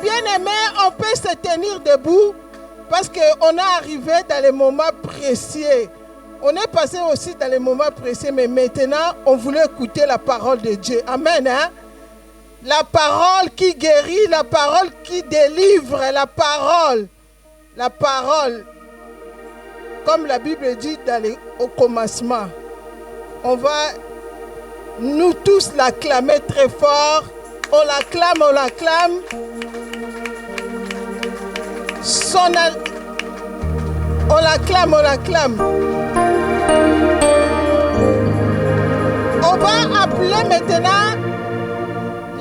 bien-aimés, on peut se tenir debout parce qu'on est arrivé dans les moments précieux. On est passé aussi dans les moments précieux, mais maintenant, on voulait écouter la parole de Dieu. Amen. Hein? La parole qui guérit, la parole qui délivre, la parole. Comme la Bible dit au commencement. On va, nous tous, l'acclamer très fort. On l'acclame. On l'acclame. On va appeler maintenant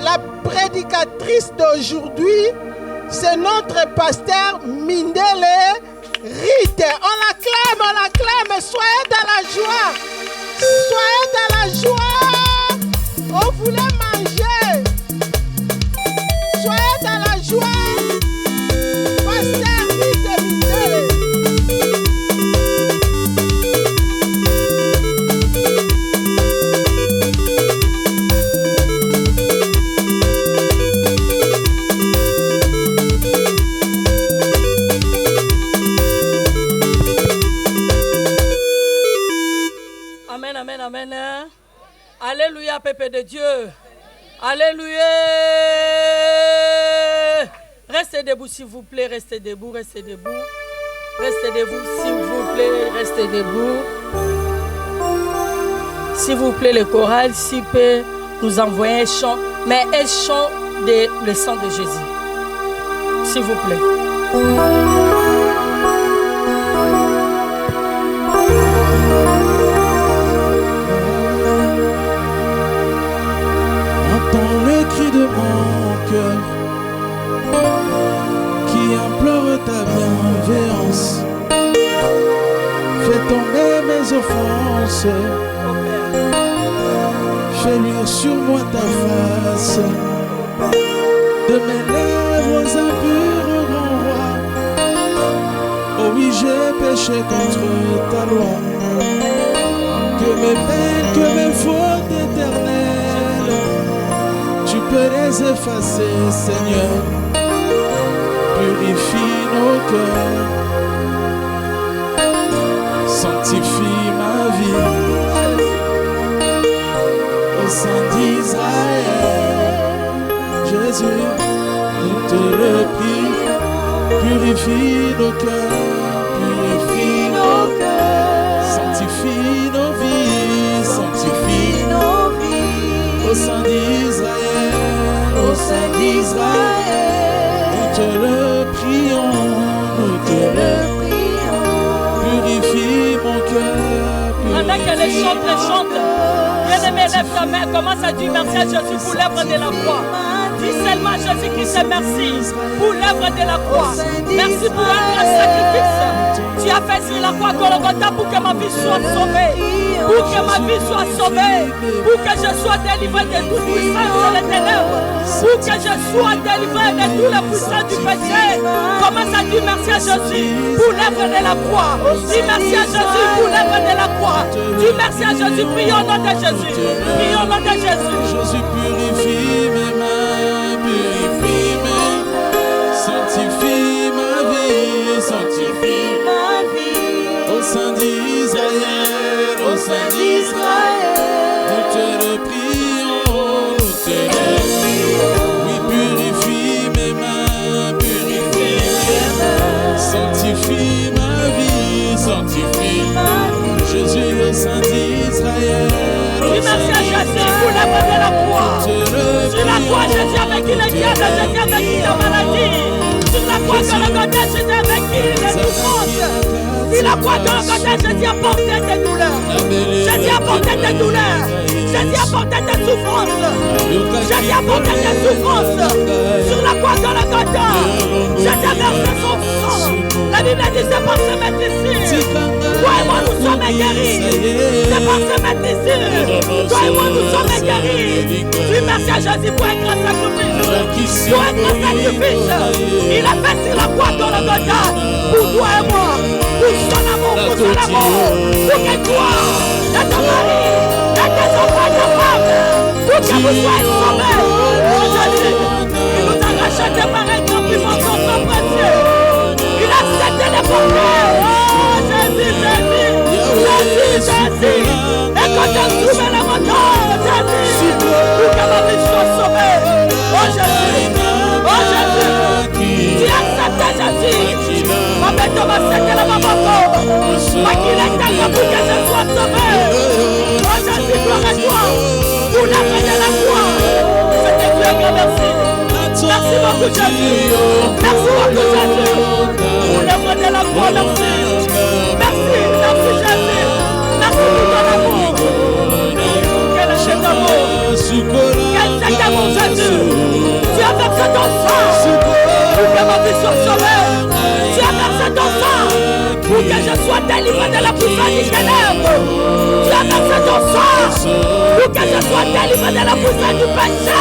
la prédicatrice d'aujourd'hui. C'est notre pasteur Mindele Rite. On l'acclame. Soyez dans la joie. On voulait manger. Soyez dans la joie. Pasteur Rite Mindele. Amen. Alléluia, peuple de Dieu. Alléluia. Restez debout, s'il vous plaît. Restez debout, s'il vous plaît. Restez debout. S'il vous plaît, le choral, s'il peut nous envoyer un chant, mais un chant de le sang de Jésus. S'il vous plaît. Cri de mon cœur qui implore ta bienveillance. Fais tomber mes offenses, fais luire sur moi ta face. De mes lèvres impures, grand roi, oh oui, j'ai péché contre ta loi. Que mes peines, que mes fautes éternelles, tu peux les effacer, Seigneur. Purifie nos cœurs, sanctifie ma vie. Au sein d'Israël, Jésus, nous te le prions. Purifie nos cœurs, sanctifie nos vies, au sein d'Israël. Au sein d'Israël, nous te le prions, Purifie mon cœur. Pendant que les chantent, bien-aimé, lève ta main, commence à dire merci à Jésus pour l'œuvre de la croix. Dis seulement Jésus-Christ, merci pour l'œuvre de la croix. Merci pour un grand sacrifice. Tu as fait sur la croix Golgotha pour que ma vie soit sauvée. Pour que ma vie soit sauvée. Pour que je sois délivré de toute puissance des ténèbres. Pour que je sois délivré de tous les puissances du péché. Commence à dire merci à Jésus pour l'œuvre de la croix. Dis merci à Jésus pour l'œuvre de la croix. Dis merci à Jésus. Prions au nom de Jésus. Prions au nom de Jésus. Jésus, purifie mes mains, purifie mes mains. Sanctifie ma vie, sanctifie ma vie. Au sein d'Israël, au sein d'Israël, nous te le prions, Oui, purifie mes mains, purifie mes mains. Sanctifie ma vie, sanctifie ma vie. Jésus, au sein d'Israël. Oui, merci à Jésus pour l'œuvre de la croix. Sur la croix, Jésus a vaincu les diables, Jésus a vaincu la maladie. Sur la croix, Golgotha, Jésus a vaincu les souffrances. Sur la croix, Golgotha, Jésus a porté tes douleurs. Jésus a porté tes douleurs. Jésus a porté tes souffrances. Jésus a porté tes souffrances. Sur la croix, Golgotha, Jésus a versé son sang. La Bible dit c'est par ce mettre ici. Toi et moi, nous sommes guéris. C'est par ce mettre ici. Toi et moi, nous sommes guéris. Oui, merci à Jésus pour un grand sacrifice. Pour un grand sacrifice. Il a fait sur la croix dans le Golgotha pour toi et moi. Pour son amour, pour que toi, et ton mari, et tes enfants, et ta femme, pour que vous soyez sauvés. Aujourd'hui, il nous a racheté par un grand beaucoup Jésus. Merci beaucoup Jésus. Pour l'œuvre de la croix, merci. Merci, merci Jésus. Merci pour ton amour. Quel est cet amour? Quel est cet amour Jésus? Tu as versé ton sang pour que ma vie soit sauvée. Tu as versé ton sang pour que je sois délivré de la puissance du ténèbre. Tu as versé ton sang pour que je sois délivré de la puissance du péché.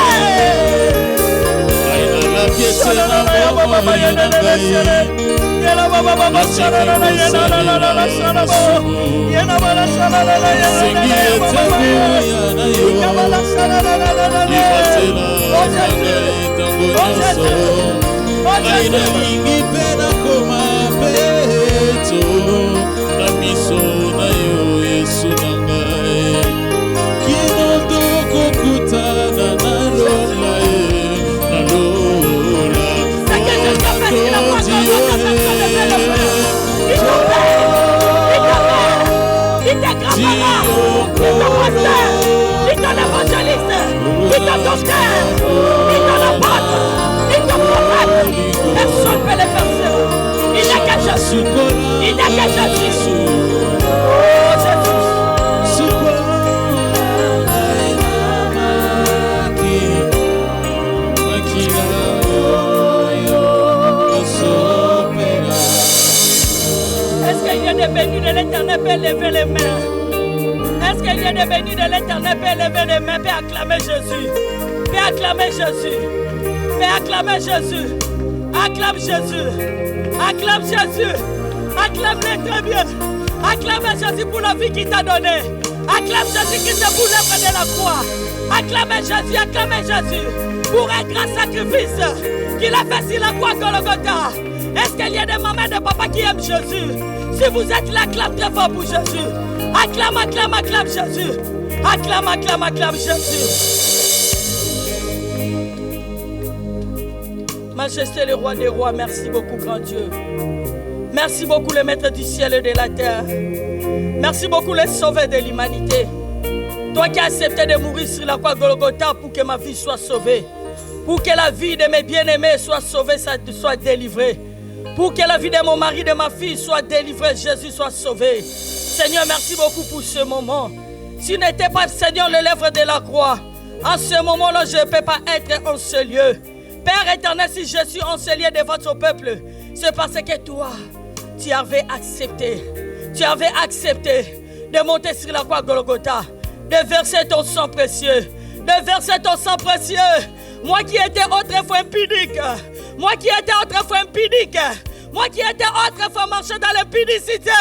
Personne ne peut les faire ça. Il n'a qu'à Jésus. Il n'a qu'à Jésus. Oh Jésus. Est-ce qu'il y a des bénis de l'Éternel peut lever les mains? Est-ce qu'il y a des bénis de l'Éternel peut lever les mains? Peut acclamer Jésus. Peut acclamer Jésus. Peut acclamer Jésus. Acclame Jésus. Acclame Jésus. Acclame-le très bien. Acclame Jésus pour la vie qu'il t'a donnée. Acclame Jésus qui te pour l'œuvre de la croix. Acclame Jésus. Acclame Jésus pour un grand sacrifice qu'il a fait sur la croix Golgotha. Est-ce qu'il y a des mamans de papa qui aiment Jésus? Si vous êtes là, acclame très fort pour Jésus. Acclame, acclame, acclame Jésus. Acclame, acclame, acclame Jésus. Majesté le roi des rois, merci beaucoup grand Dieu. Merci beaucoup le maître du ciel et de la terre. Merci beaucoup le sauveur de l'humanité. Toi qui as accepté de mourir sur la croix Golgotha pour que ma vie soit sauvée. Pour que la vie de mes bien-aimés soit sauvée, soit délivrée. Pour que la vie de mon mari, de ma fille soit délivrée, Jésus soit sauvé. Seigneur, merci beaucoup pour ce moment. Si n'était pas, Seigneur, le lèvre de la croix, en ce moment-là, je ne peux pas être en ce lieu. Père éternel, si je suis en ce lieu devant ton peuple, c'est parce que toi, tu avais accepté de monter sur la croix Golgotha, de verser ton sang précieux, Moi qui étais autrefois impudique, moi qui étais autrefois marché dans l'impudicité,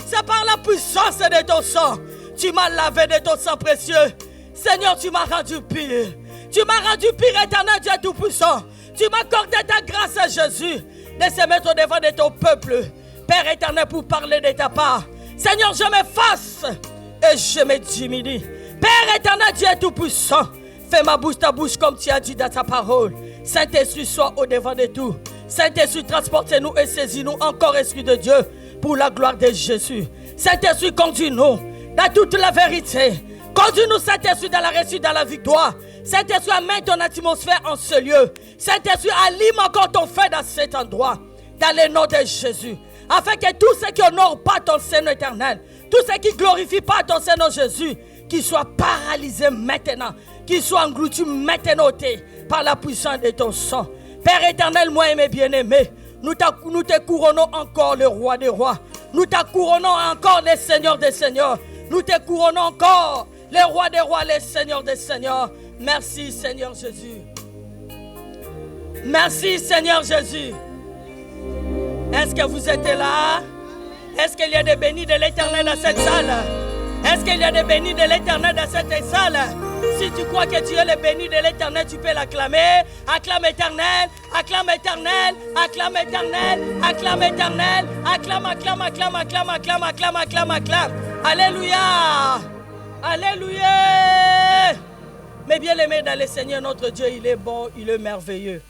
c'est par la puissance de ton sang. Tu m'as lavé de ton sang précieux. Seigneur, tu m'as rendu pur. Tu m'as rendu pur, éternel Dieu Tout-Puissant. Tu m'as accordé ta grâce à Jésus de se mettre au devant de ton peuple. Père éternel, pour parler de ta part. Seigneur, je m'efface et je me diminue. Père éternel Dieu Tout-Puissant, fais ma bouche ta bouche comme tu as dit dans ta parole. Saint-Esprit, sois au devant de tout. Saint-Esprit, transportez-nous et saisis-nous encore, Esprit de Dieu, pour la gloire de Jésus. Saint-Esprit, conduis-nous dans toute la vérité. Conduis-nous, Saint-Esprit, dans la réussite, dans la victoire. Saint-Esprit, amène ton atmosphère en ce lieu. Saint-Esprit, allume encore ton feu dans cet endroit. Dans le nom de Jésus. Afin que tous ceux qui n'honorent pas ton Seigneur éternel, tous ceux qui ne glorifient pas ton Seigneur Jésus, qu'ils soient paralysés maintenant, qu'ils soient engloutis maintenant par la puissance de ton sang. Père éternel, moi et mes bien-aimés, nous te couronnons encore le roi des rois. Nous te couronnons encore le Seigneur des seigneurs. Nous te couronnons encore le roi des rois, le Seigneur des seigneurs. Merci Seigneur Jésus. Merci Seigneur Jésus. Est-ce que vous êtes là? Est-ce qu'il y a des bénis de l'Éternel dans cette salle? Est-ce qu'il y a des bénis de l'Éternel dans cette salle? Si tu crois que tu es le béni de l'Éternel, tu peux l'acclamer. Acclame éternel, acclame éternel, acclame éternel, acclame éternel, acclame, acclame, acclame, acclame, acclame, acclame, acclame, acclame. Alléluia! Alléluia! Mais bien aimé dans le Seigneur, notre Dieu, il est bon, il est merveilleux.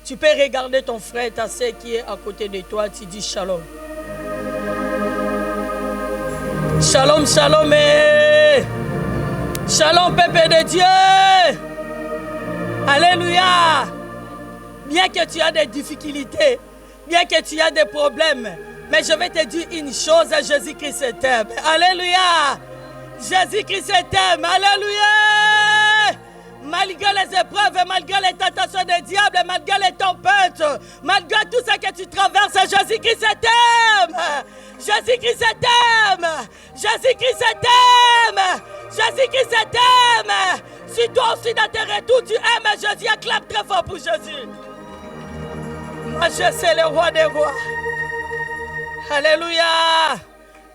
Tu peux regarder ton frère, ta sœur qui est à côté de toi, tu dis shalom. Shalom, shalom, shalom, peuple de Dieu. Alléluia. bien que tu as des difficultés, bien que tu as des problèmes, mais je vais te dire une chose, Jésus-Christ t'aime. Alléluia. Jésus-Christ t'aime. Alléluia. Malgré les épreuves, malgré les tentations des diables, malgré les tempêtes, malgré tout ce que tu traverses, Jésus-Christ t'aime. Jésus-Christ t'aime. Jésus-Christ t'aime. Jésus-Christ t'aime. Si toi aussi dans tes retours tu aimes Jésus, acclame très fort pour Jésus. Moi je sais le roi des rois. Alléluia.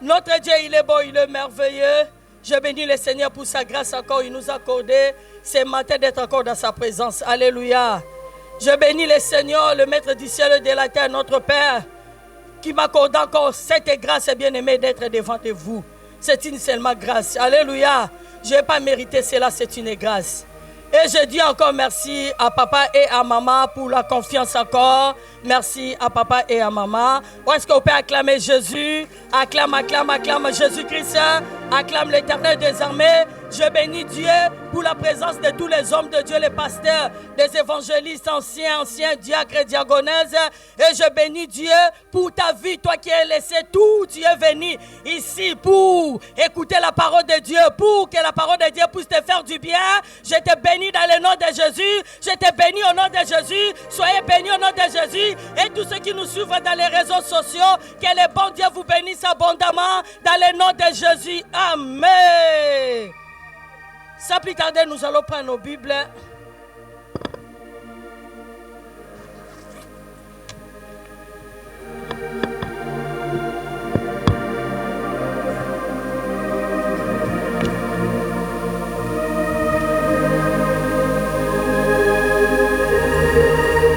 Notre Dieu il est bon, il est merveilleux. Je bénis le Seigneur pour sa grâce encore. Il nous a accordé ce matin d'être encore dans sa présence. Alléluia. Je bénis le Seigneur, le Maître du ciel et de la terre, notre Père, qui m'accorde encore cette grâce bien-aimée d'être devant de vous. C'est une seulement grâce. Alléluia. Je n'ai pas mérité cela, c'est une grâce. Et je dis encore merci à papa et à maman pour la confiance encore. Merci à papa et à maman. Où est-ce qu'on peut acclamer Jésus? Acclame, acclame, acclame Jésus-Christ. Acclame l'Éternel des armées. Je bénis Dieu pour la présence de tous les hommes de Dieu, les pasteurs, les évangélistes, anciens, diacres et diagonesses. Et je bénis Dieu pour ta vie, toi qui as laissé tout Dieu venir ici pour écouter la parole de Dieu, pour que la parole de Dieu puisse te faire du bien. Je te bénis dans le nom de Jésus. Je te bénis au nom de Jésus. Soyez bénis au nom de Jésus. Et tous ceux qui nous suivent dans les réseaux sociaux, que le bon Dieu vous bénisse abondamment dans le nom de Jésus. Amen. Sans plus tarder, nous allons prendre nos Bibles.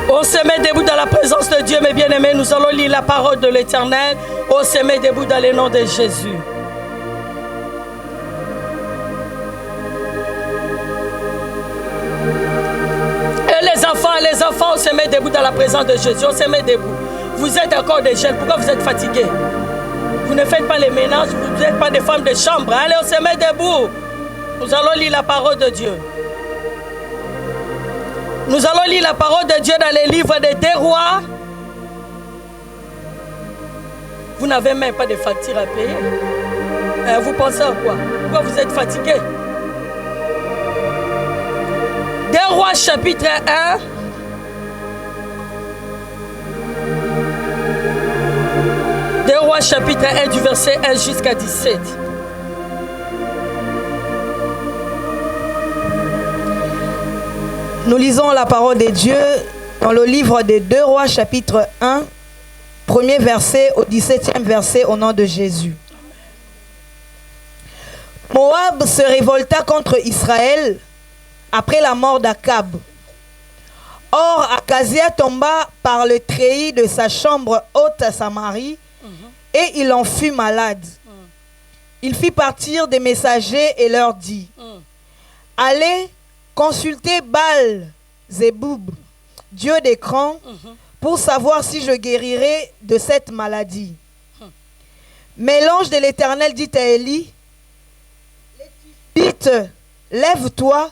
On se met debout dans la présence de Dieu, mes bien-aimés. Nous allons lire la parole de l'Éternel. On se met debout dans le nom de Jésus. Les enfants, on se met debout dans la présence de Jésus. On se met debout. Vous êtes encore des jeunes. Pourquoi vous êtes fatigués? Vous ne faites pas les ménages. Vous n'êtes pas des femmes de chambre. Allez, on se met debout. Nous allons lire la parole de Dieu. Nous allons lire la parole de Dieu dans les livres des 2 rois. Vous n'avez même pas de facture à payer. Vous pensez à quoi? Pourquoi vous êtes fatigués? 2 rois chapitre 1. Deux rois chapitre 1 du verset 1 jusqu'à 17. Nous lisons la parole de Dieu dans le livre des 2 rois chapitre 1, premier verset au 17e verset au nom de Jésus. Moab se révolta contre Israël après la mort d'Akab. Or, Akazia tomba par le treillis de sa chambre haute à Samarie et il en fut malade. Il fit partir des messagers et leur dit: allez consulter Baal-Zéboub, Dieu d'écran, pour savoir si je guérirai de cette maladie. Mais l'ange de l'Éternel dit à Élie: Vite, lève-toi,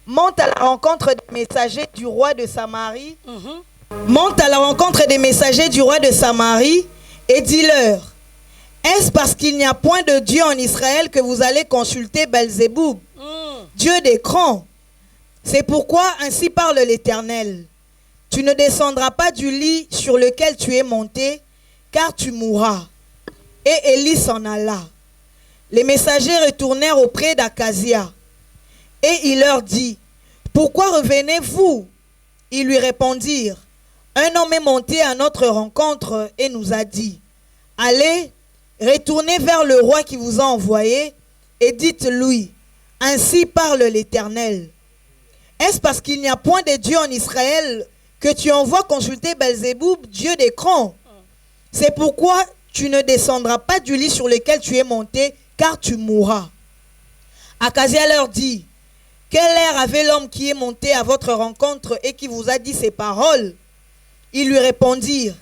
monte à la rencontre des messagers du roi de Samarie. Monte à la rencontre des messagers du roi de Samarie et dis-leur: est-ce parce qu'il n'y a point de Dieu en Israël que vous allez consulter Baal-Zéboub, Dieu d'écran? C'est pourquoi ainsi parle l'Éternel: tu ne descendras pas du lit sur lequel tu es monté, car tu mourras. Et Élie s'en alla. Les messagers retournèrent auprès d'Akazia. Et il leur dit: pourquoi revenez-vous? Ils lui répondirent: un homme est monté à notre rencontre et nous a dit: allez, retournez vers le roi qui vous a envoyé et dites-lui: ainsi parle l'Éternel. Est-ce parce qu'il n'y a point de Dieu en Israël que tu envoies consulter Baal-Zéboub, Dieu d'écran? C'est pourquoi tu ne descendras pas du lit sur lequel tu es monté, car tu mourras. Akazia leur dit: quel air avait l'homme qui est monté à votre rencontre et qui vous a dit ces paroles? Ils lui répondirent: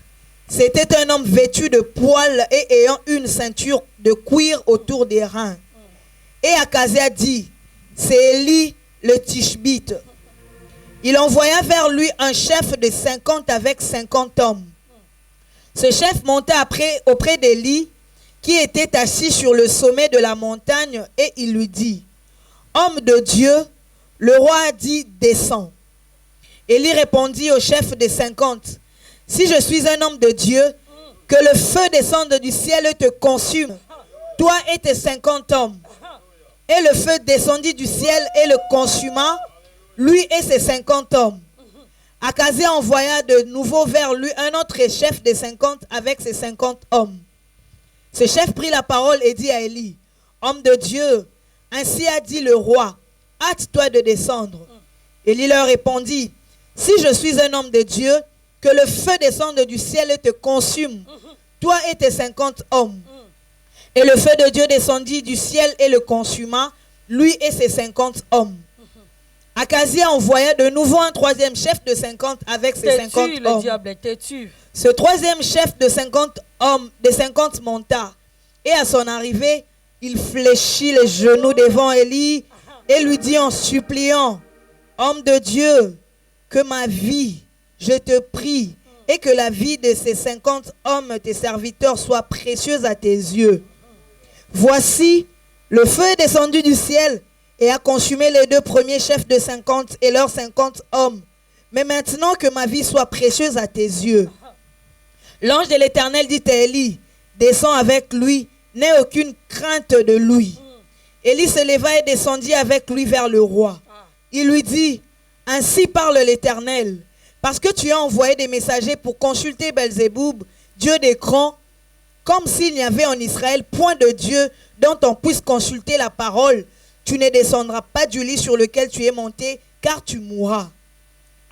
c'était un homme vêtu de poils et ayant une ceinture de cuir autour des reins. Et Akazia dit: c'est Élie le Tishbite. il envoya vers lui un chef de 50 avec 50 hommes. Ce chef monta auprès d'Élie, qui était assis sur le sommet de la montagne, et il lui dit, « Homme de Dieu, le roi a dit, descends. » Élie répondit au chef des 50, « Si je suis un homme de Dieu, que le feu descende du ciel et te consume, toi et tes 50 hommes. » Et le feu descendit du ciel et le consuma, lui et ses 50 hommes. Akazia envoya de nouveau vers lui un autre chef des 50 avec ses 50 hommes. Ce chef prit la parole et dit à Élie, « Homme de Dieu, ainsi a dit le roi, hâte-toi de descendre. » Élie leur répondit, « Si je suis un homme de Dieu, que le feu descende du ciel et te consume, toi et tes 50 hommes. » Et le feu de Dieu descendit du ciel et le consuma, lui et ses 50 hommes. Akazia envoya de nouveau un troisième chef de 50 avec ses 50 hommes. Le diable est têtu. Ce troisième chef de 50 hommes, de 50 monta. Et à son arrivée, il fléchit les genoux devant Élie et lui dit en suppliant, « Homme de Dieu, que ma vie, je te prie, et que la vie de ces 50 hommes, tes serviteurs, soit précieuse à tes yeux. Voici, le feu est descendu du ciel et a consumé les deux premiers chefs de 50 et leurs 50 hommes. Mais maintenant que ma vie soit précieuse à tes yeux. » L'ange de l'Éternel dit à Élie, « Descends avec lui, n'aie aucune crainte de lui. » Élie se leva et descendit avec lui vers le roi. Il lui dit, « Ainsi parle l'Éternel, parce que tu as envoyé des messagers pour consulter Belzéboub, Dieu d'écran, comme s'il n'y avait en Israël point de Dieu dont on puisse consulter la parole, tu ne descendras pas du lit sur lequel tu es monté, car tu mourras. »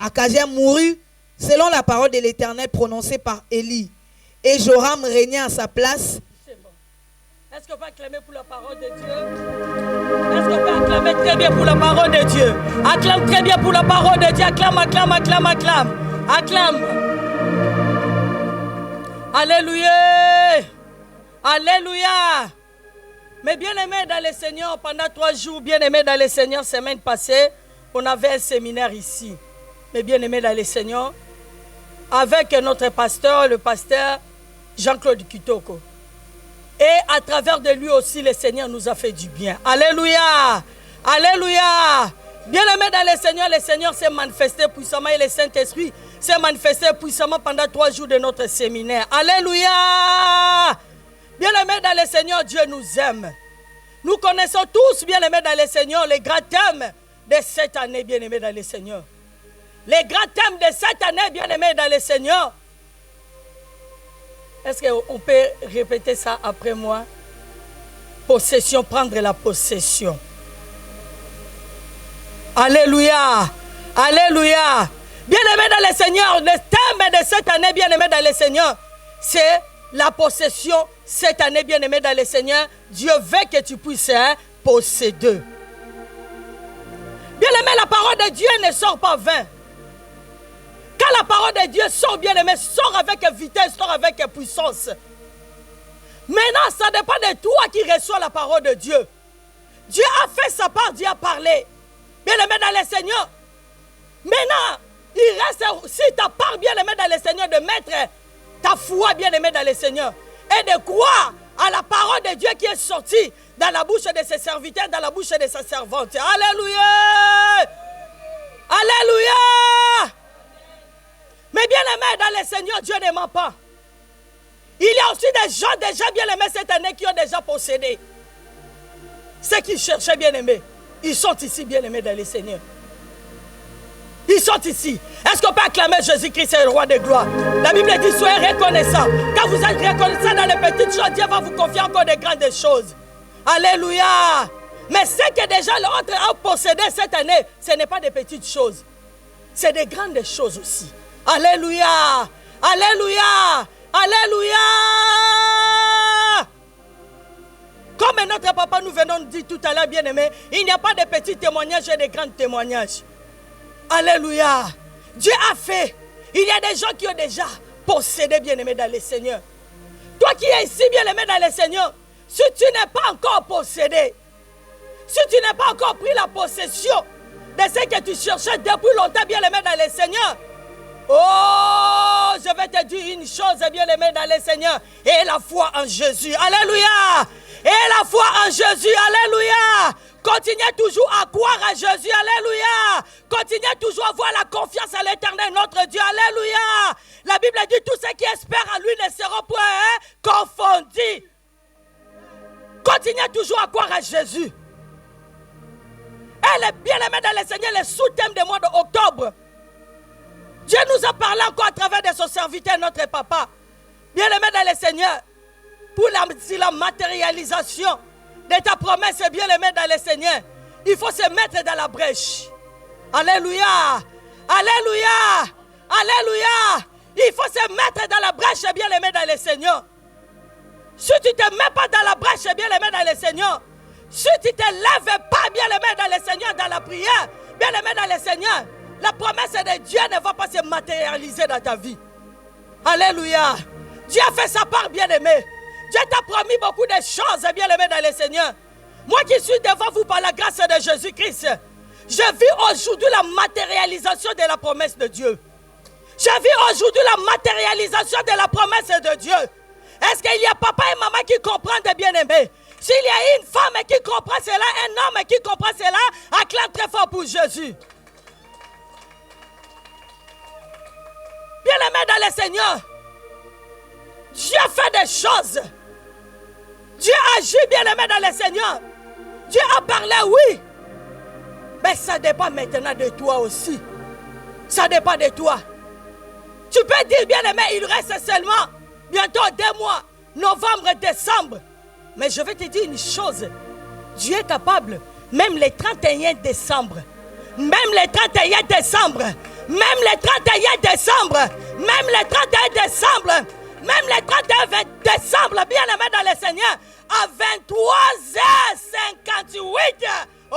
Akazia mourut selon la parole de l'Éternel prononcée par Élie. Et Joram régna à sa place. C'est bon. Est-ce qu'on peut acclamer pour la parole de Dieu? Est-ce qu'on peut acclamer très bien pour la parole de Dieu? Acclame très bien pour la parole de Dieu. Acclame, acclame, acclame, acclame. Acclame. Alléluia. Alléluia. Mais bien-aimés dans le Seigneur, pendant 3 jours, bien-aimés dans le Seigneur, semaine passée, on avait un séminaire ici. Mais bien-aimés dans le Seigneur, avec notre pasteur, le pasteur Jean-Claude Kitoko. Et à travers de lui aussi, le Seigneur nous a fait du bien. Alléluia. Alléluia. Bien-aimés dans le Seigneur s'est manifesté puissamment et le Saint-Esprit s'est manifesté puissamment pendant 3 jours de notre séminaire. Alléluia. Bien-aimés dans le Seigneur, Dieu nous aime. Nous connaissons tous, bien-aimés dans le Seigneur, les grands thèmes de cette année, bien-aimés dans le Seigneur. Les grands thèmes de cette année, bien-aimés dans le Seigneur. Est-ce qu'on peut répéter ça après moi? Possession, prendre la possession. Alléluia. Alléluia. Bien-aimés dans le Seigneur, le thème de cette année, bien-aimés dans le Seigneur, c'est la possession. Cette année, bien-aimés dans le Seigneur, Dieu veut que tu puisses posséder. Bien-aimés, la parole de Dieu ne sort pas vain. Quand la parole de Dieu sort, bien-aimé, sort avec vitesse, sort avec puissance. Maintenant, ça dépend de toi qui reçois la parole de Dieu. Dieu a fait sa part, Dieu a parlé. Bien-aimé dans le Seigneur. Maintenant, il reste aussi ta part, bien-aimé dans le Seigneur, de mettre ta foi, bien-aimé dans le Seigneur. Et de croire à la parole de Dieu qui est sortie dans la bouche de ses serviteurs, dans la bouche de sa servante. Alléluia! Alléluia! Mais bien-aimé dans le Seigneur, Dieu ne ment pas. Il y a aussi des gens déjà bien-aimés cette année qui ont déjà possédé. Ceux qui cherchaient bien-aimés, ils sont ici bien-aimés dans le Seigneur. Ils sont ici. Est-ce qu'on peut acclamer Jésus-Christ, c'est le roi de gloire? La Bible dit, soyez reconnaissants. Quand vous êtes reconnaissants dans les petites choses, Dieu va vous confier encore de grandes choses. Alléluia. Mais ce que déjà l'autre a possédé cette année, ce n'est pas des petites choses. C'est des grandes choses aussi. Alléluia. Alléluia. Alléluia. Comme notre papa nous venons de dire tout à l'heure, bien-aimé, il n'y a pas de petits témoignages et de grands témoignages. Alléluia. Dieu a fait. Il y a des gens qui ont déjà possédé, bien-aimé, dans le Seigneur. Toi qui es ici, bien-aimé, dans le Seigneur, si tu n'es pas encore possédé, si tu n'as pas encore pris la possession de ce que tu cherchais depuis longtemps, bien-aimé dans le Seigneur. Oh, je vais te dire une chose, bien-aimé dans le Seigneur. Et la foi en Jésus. Alléluia. Et la foi en Jésus. Alléluia. Continuez toujours à croire à Jésus. Alléluia. Continuez toujours à avoir la confiance à l'Éternel, notre Dieu. Alléluia. La Bible dit, tous ceux qui espèrent en lui ne seront point confondus. Continuez toujours à croire à Jésus. Elle est bien-aimée dans le Seigneur, le sous-thème du mois d'octobre. Dieu nous a parlé encore à travers de son serviteur, notre papa. Bien-aimé dans le Seigneur, pour la matérialisation de ta promesse, bien-aimé dans le Seigneur, il faut se mettre dans la brèche. Alléluia. Alléluia. Alléluia. Il faut se mettre dans la brèche, bien-aimé dans le Seigneur. Si tu ne te mets pas dans la brèche, bien-aimé dans le Seigneur, si tu ne te lèves pas, bien-aimé dans le Seigneur, dans la prière, bien-aimé dans le Seigneur, la promesse de Dieu ne va pas se matérialiser dans ta vie. Alléluia. Dieu a fait sa part, bien-aimé. Dieu t'a promis beaucoup de choses, bien-aimé dans le Seigneur. Moi qui suis devant vous par la grâce de Jésus-Christ, je vis aujourd'hui la matérialisation de la promesse de Dieu. Je vis aujourd'hui la matérialisation de la promesse de Dieu. Est-ce qu'il y a papa et maman qui comprennent, bien-aimé? S'il y a une femme qui comprend cela, un homme qui comprend cela, acclame très fort pour Jésus. Bien-aimé dans le Seigneur, Dieu fait des choses. Dieu agit, bien-aimé dans le Seigneur. Dieu a parlé, oui. Mais ça dépend maintenant de toi aussi. Ça dépend de toi. Tu peux dire, bien-aimé, il reste seulement bientôt 2 mois, novembre, décembre. Mais je vais te dire une chose. Dieu est capable, même les 31 décembre, même les 31 décembre, même les 31 décembre, même les 31 décembre, même les 31 décembre, bien-aimé dans le Seigneur, à 23h58. Oh,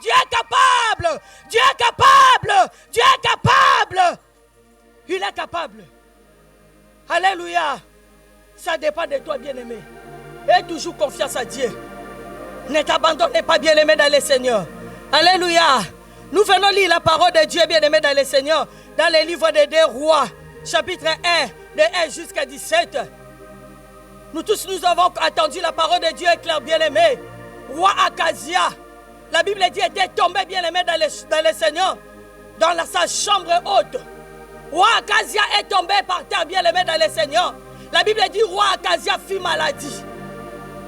Dieu est capable, Dieu est capable, Dieu est capable. Il est capable. Alléluia. Ça dépend de toi, bien-aimé. Aie toujours confiance à Dieu. Ne t'abandonnez pas, bien-aimé dans le Seigneur. Alléluia. Nous venons lire la parole de Dieu, bien-aimé dans le Seigneur, dans le livre des 2 Rois, chapitre 1, de 1 jusqu'à 17. Nous tous, nous avons attendu la parole de Dieu claire, bien-aimé. Roi Akazia, la Bible dit, était tombé, bien-aimé dans le Seigneur, dans sa chambre haute. Roi Akazia est tombé par terre, bien-aimé dans le Seigneur. La Bible dit, roi Akazia fit maladie.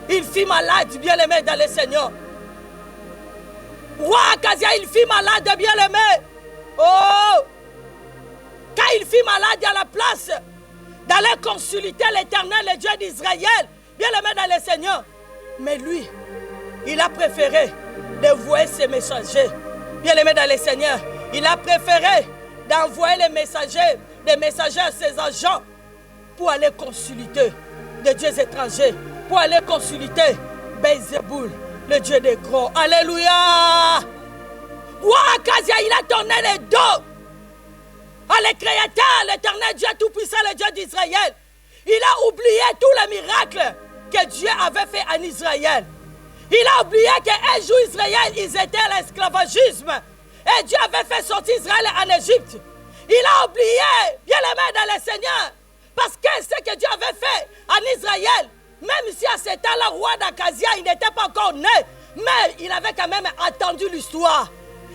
Il fit malade, bien-aimé dans le Seigneur. Roi Akazia, il fit malade, bien-aimé. Oh! Quand il fit malade à la place d'aller consulter l'Éternel, le Dieu d'Israël, bien-aimé dans le Seigneur. Mais lui, il a préféré d'envoyer ses messagers, bien-aimé dans le Seigneur. Il a préféré d'envoyer les messagers, des messagers à ses agents pour aller consulter des dieux étrangers, pour aller consulter Bézéboul, le Dieu des gros. Alléluia! Roi Akazia, il a tourné les dos à le Créateur, l'Éternel Dieu Tout-Puissant, le Dieu d'Israël. Il a oublié tous les miracles que Dieu avait fait en Israël. Il a oublié qu'un jour Israël, ils étaient à l'esclavagisme. Et Dieu avait fait sortir Israël en Égypte. Il a oublié, bien-aimé dans le Seigneur, parce que ce que Dieu avait fait en Israël, même si à ce temps-là, le roi d'Akazia, il n'était pas encore né, mais il avait quand même entendu l'histoire.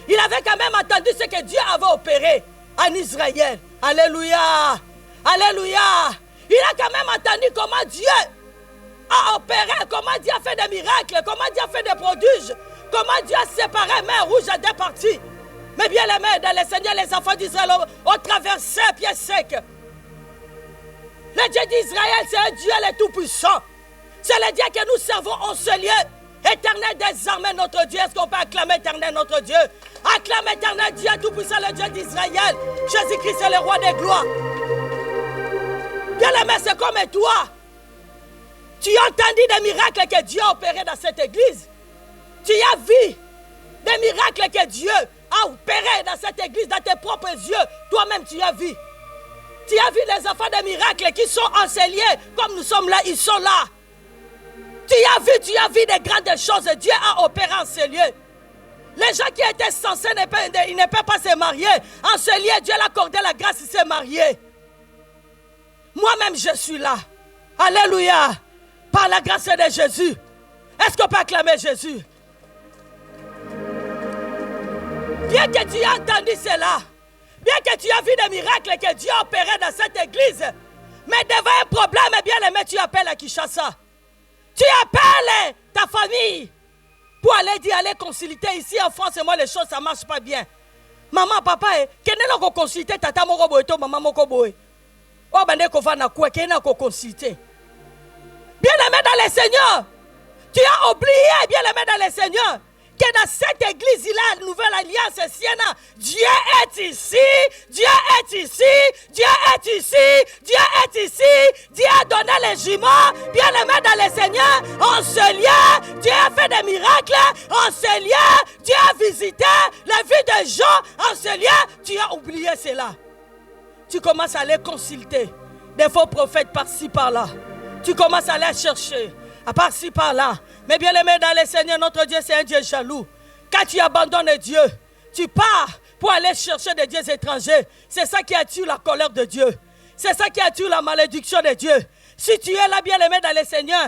Il avait quand même entendu ce que Dieu avait opéré en Israël. Alléluia. Alléluia. Il a quand même entendu comment Dieu a opéré, comment Dieu a fait des miracles, comment Dieu a fait des prodiges, comment Dieu a séparé mer rouge à 2 parties. Mais bien aimé, dans le Seigneur, les enfants d'Israël ont traversé pieds secs. Le Dieu d'Israël, c'est un Dieu le Tout-Puissant. C'est le Dieu que nous servons en ce lieu. Éternel des armées, notre Dieu. Est-ce qu'on peut acclamer éternel notre Dieu? Acclame éternel Dieu Tout-Puissant, le Dieu d'Israël. Jésus-Christ est le roi des gloires. Bien aimé, c'est comme toi. Tu as entendu des miracles que Dieu a opérés dans cette église. Tu as vu des miracles que Dieu a opérés dans cette église, dans tes propres yeux. Toi-même, tu as vu. Tu as vu les enfants des miracles qui sont enseignés comme nous sommes là, ils sont là. Tu as vu des grandes choses. Dieu a opéré en ces lieux. Les gens qui étaient censés ne peuvent pas se marier. En ce lieu, Dieu l'a accordé la grâce, il s'est marié. Moi-même, je suis là. Alléluia. Par la grâce de Jésus. Est-ce qu'on peut acclamer Jésus? Bien que tu aies entendu cela, bien que tu aies vu des miracles que Dieu a opérés dans cette église, mais devant un problème, bien aimé, tu appelles à Kinshasa. Tu appelles ta famille pour aller dire, allez consulter ici en France. Et moi, les choses, ça ne marche pas bien. Maman, papa, quel est le consulter tata moko boy to maman moko boy. Oh, ben, qu'on va na quoi, quel est le consulter. Bien aimé dans le Seigneur, tu as oublié, bien aimé dans le Seigneur, que dans cette église, il a une nouvelle alliance sienne. Dieu est ici, Dieu est ici, Dieu est ici, Dieu est ici. Dieu a donné les jumeaux, bien aimé dans le Seigneur. En ce lieu, Dieu a fait des miracles. En ce lieu, Dieu a visité la vie des gens. En ce lieu, tu as oublié cela. Tu commences à aller consulter des faux prophètes par-ci, par-là. Tu commences à aller chercher à par-ci, par-là. Mais bien aimé dans le Seigneur, notre Dieu, c'est un Dieu jaloux. Quand tu abandonnes Dieu, tu pars pour aller chercher des dieux étrangers. C'est ça qui attire la colère de Dieu. C'est ça qui attire la malédiction de Dieu. Si tu es là, bien aimé dans le Seigneur,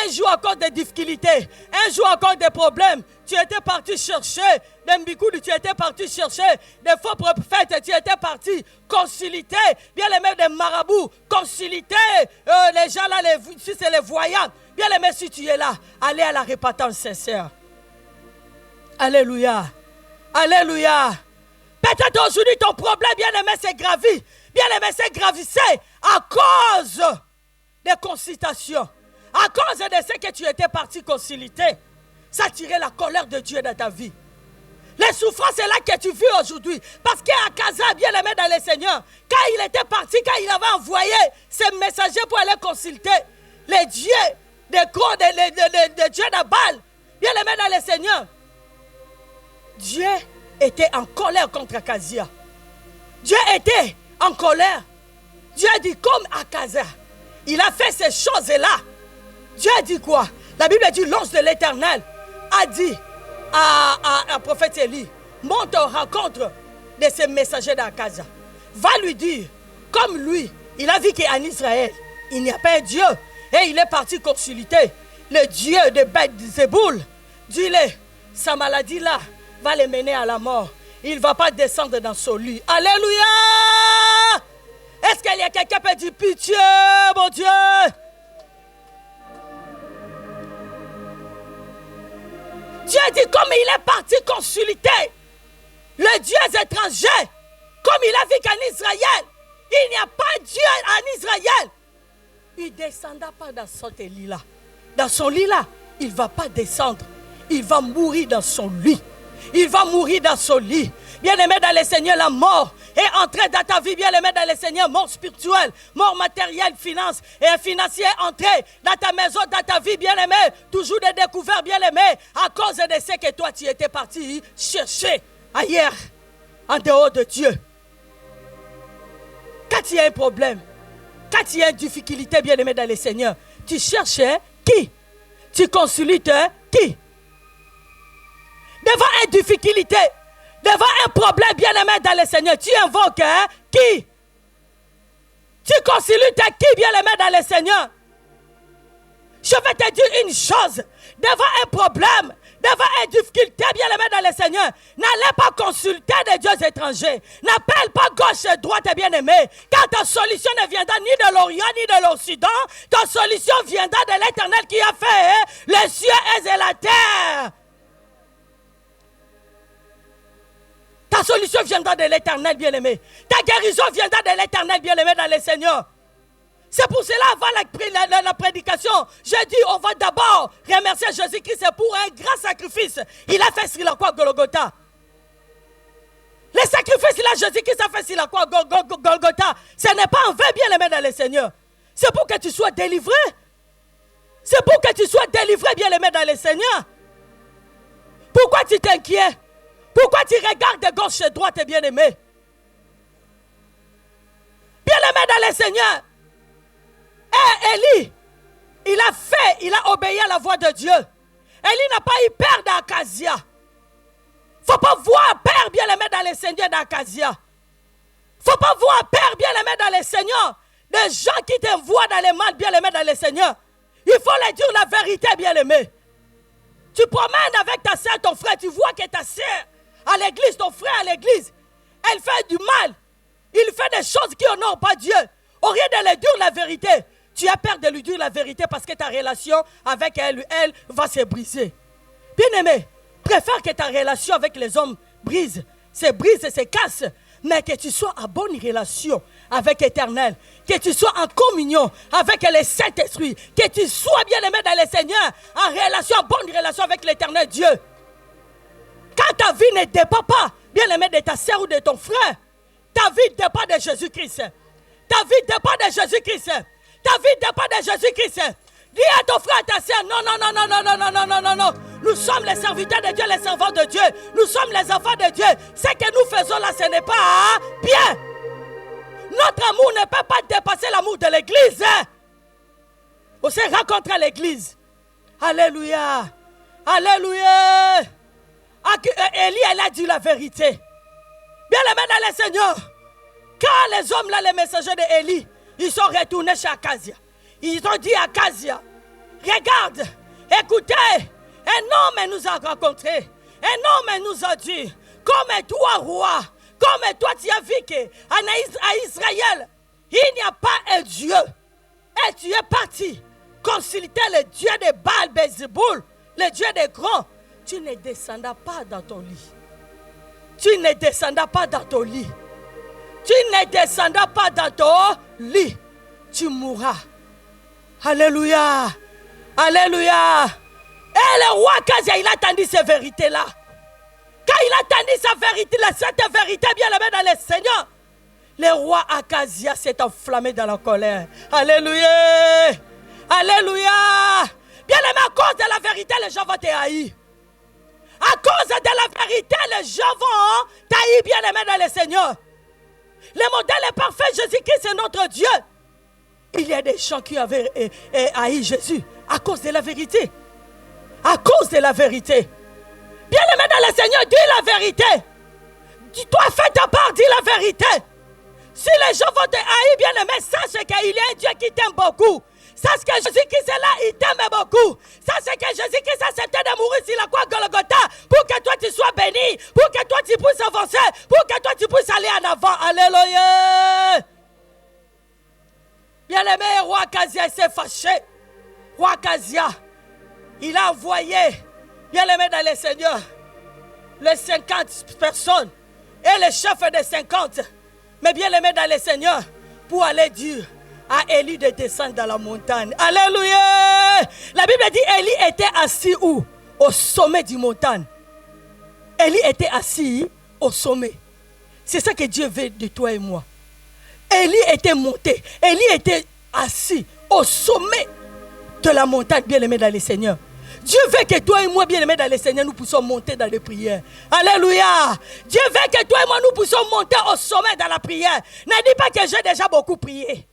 un jour encore des difficultés, un jour encore des problèmes, tu étais parti chercher des mbikoudi, tu étais parti chercher des faux prophètes, tu étais parti consulter, bien aimé des marabouts, consulter les gens là, si c'est les voyants. Bien aimé, si tu es là, allez à la repentance sincère. Alléluia. Alléluia. Peut-être aujourd'hui ton problème, bien aimé, c'est gravi. Bien aimé, c'est gravissé à cause des consultations. À cause de ce que tu étais parti consulter. Ça tirait la colère de Dieu dans ta vie. Les souffrances, c'est là que tu vis aujourd'hui. Parce qu'à Kaza, bien aimé dans le Seigneur, quand il était parti, quand il avait envoyé ses messagers pour aller consulter les dieux des dieux de Baal, bien aimé dans le Seigneur, Dieu était en colère contre Akazia. Dieu était en colère. Dieu a dit comme Akaza, il a fait ces choses-là. Dieu a dit quoi? La Bible dit, l'ange de l'Éternel a dit à prophète Élie, monte en rencontre de ces messagers d'Akaza. Va lui dire, comme lui, il a vu qu'en Israël, il n'y a pas un Dieu. Et il est parti consulter le Dieu de Beth-Zéboul. Dis-le, sa maladie-là va le mener à la mort. Il ne va pas descendre dans son lit. Alléluia! Est-ce qu'il y a quelqu'un qui peut dire pitié, mon Dieu? Dieu dit comme il est parti consulter le Dieu étranger, comme il a vu qu'en Israël, il n'y a pas Dieu en Israël. Il ne descendra pas dans son lit-là. Dans son lit-là, il ne va pas descendre. Il va mourir dans son lit. Il va mourir dans son lit. Bien-aimé dans le Seigneur, la mort est entrée dans ta vie. Bien-aimé dans le Seigneur, mort spirituelle, mort matérielle, finance et financier entrée dans ta maison, dans ta vie. Bien-aimé, toujours des découvertes, bien-aimé, à cause de ce que toi, tu étais parti chercher ailleurs, en dehors de Dieu. Quand il y a un problème, quand il y a une difficulté, bien-aimé dans le Seigneur, tu cherches qui? Tu consultes qui? Devant une difficulté, devant un problème, bien-aimé dans le Seigneur, tu invoques qui? Tu consultes qui, bien-aimé dans le Seigneur? Je vais te dire une chose. Devant un problème, devant une difficulté, bien-aimé dans le Seigneur, n'allez pas consulter des dieux étrangers. N'appelle pas gauche et droite, bien-aimé. Car ta solution ne viendra ni de l'Orient ni de l'Occident. Ta solution viendra de l'Éternel qui a fait les cieux et la terre. Ta solution viendra de l'Éternel, bien-aimé. Ta guérison viendra de l'Éternel, bien-aimé dans le Seigneur. C'est pour cela, avant la prédication, j'ai dit, on va d'abord remercier Jésus-Christ pour un grand sacrifice. Il a fait sur la croix Golgotha. Les sacrifices là, Jésus-Christ a fait sur la croix Golgotha. Ce n'est pas en vain, bien-aimé dans le Seigneur. C'est pour que tu sois délivré. C'est pour que tu sois délivré, bien-aimé dans le Seigneur. Pourquoi tu t'inquiètes? Pourquoi tu regardes de gauche et de droite, bien-aimé? Bien-aimé dans le Seigneur. Élie, il a obéi à la voix de Dieu. Élie n'a pas eu peur d'Akazia. Faut pas voir Père bien-aimé dans les seigneurs d'Acasia. Faut pas voir Père bien-aimé dans les seigneurs. Des gens qui t'envoient dans les mal bien-aimé dans les seigneurs. Il faut leur dire la vérité bien-aimé. Tu promènes avec ta soeur, ton frère, tu vois que ta soeur à l'église, ton frère à l'église, elle fait du mal. Il fait des choses qui n'honorent pas Dieu. Au lieu de lui dire la vérité, tu as peur de lui dire la vérité parce que ta relation avec elle va se briser. Bien-aimé, préfère que ta relation avec les hommes se brise et se casse, mais que tu sois en bonne relation avec l'Éternel, que tu sois en communion avec le Saint-Esprit, que tu sois bien-aimé dans le Seigneur, en bonne relation avec l'Éternel Dieu. Quand ta vie ne dépend pas, bien-aimé, de ta sœur ou de ton frère, ta vie dépend de Jésus-Christ. Ta vie dépend de Jésus-Christ. Ta vie dépend de Jésus-Christ. Dis à ton frère, à ta sœur, non. Nous sommes les serviteurs de Dieu, les servants de Dieu. Nous sommes les enfants de Dieu. Ce que nous faisons là, ce n'est pas bien. Notre amour ne peut pas dépasser l'amour de l'église. On se rencontre à l'église. Alléluia. Alléluia. Élie, elle a dit la vérité. Bien-aimés dans le Seigneur, quand les hommes là, les messagers d'Élie, ils sont retournés chez Acasia. Ils ont dit à Acasia, regarde, écoutez, un homme nous a rencontrés. Un homme nous a dit, comme toi, roi, comme toi, tu as vu qu'à Israël, il n'y a pas un Dieu. Et tu es parti consulter le Dieu de Baal-Bézéboul, le Dieu des grands. Tu ne descendras pas dans ton lit. Tu ne descendras pas dans ton lit. Tu ne descendras pas dans ton lit. Tu mourras. Alléluia. Alléluia. Et le roi Acasia, il a entendu ces vérités-là. Quand il a entendu sa vérité, cette vérité bien-aimée dans le Seigneur, le roi Acasia s'est enflammé dans la colère. Alléluia. Alléluia. Bien-aimé, à cause de la vérité, les gens vont te haïr. À cause de la vérité, les gens vont t'haïr, bien-aimé dans le Seigneur. Le modèle est parfait, Jésus-Christ est notre Dieu. Il y a des gens qui avaient haï Jésus à cause de la vérité. À cause de la vérité. Bien-aimé dans le Seigneur, dis la vérité. Dis-toi, fais ta part, dis la vérité. Si les gens vont te haïr, bien-aimé, sache qu'il y a un Dieu qui t'aime beaucoup. Sache que Jésus-Christ est là, il t'aime beaucoup. Sache que Jésus-Christ a accepté de mourir sur la croix Golgotha pour que toi tu sois béni, pour que toi tu puisses avancer, pour que toi tu puisses aller en avant. Alléluia. Bien-aimé, roi Acasia s'est fâché. Roi Acasia, il a envoyé, bien-aimé dans le Seigneur, les 50 personnes et les chefs des 50. Mais bien-aimé dans le Seigneur, pour aller dire à Élie de descendre dans la montagne. Alléluia. La Bible dit Élie était assis où? Au sommet du montagne. Élie était assis au sommet. C'est ça que Dieu veut de toi et moi. Élie était monté. Élie était assis au sommet de la montagne, bien-aimé dans le Seigneur. Dieu veut que toi et moi, bien-aimés dans le Seigneur, nous puissions monter dans les prières. Alléluia. Dieu veut que toi et moi, nous puissions monter au sommet dans la prière. Ne dis pas que j'ai déjà beaucoup prié.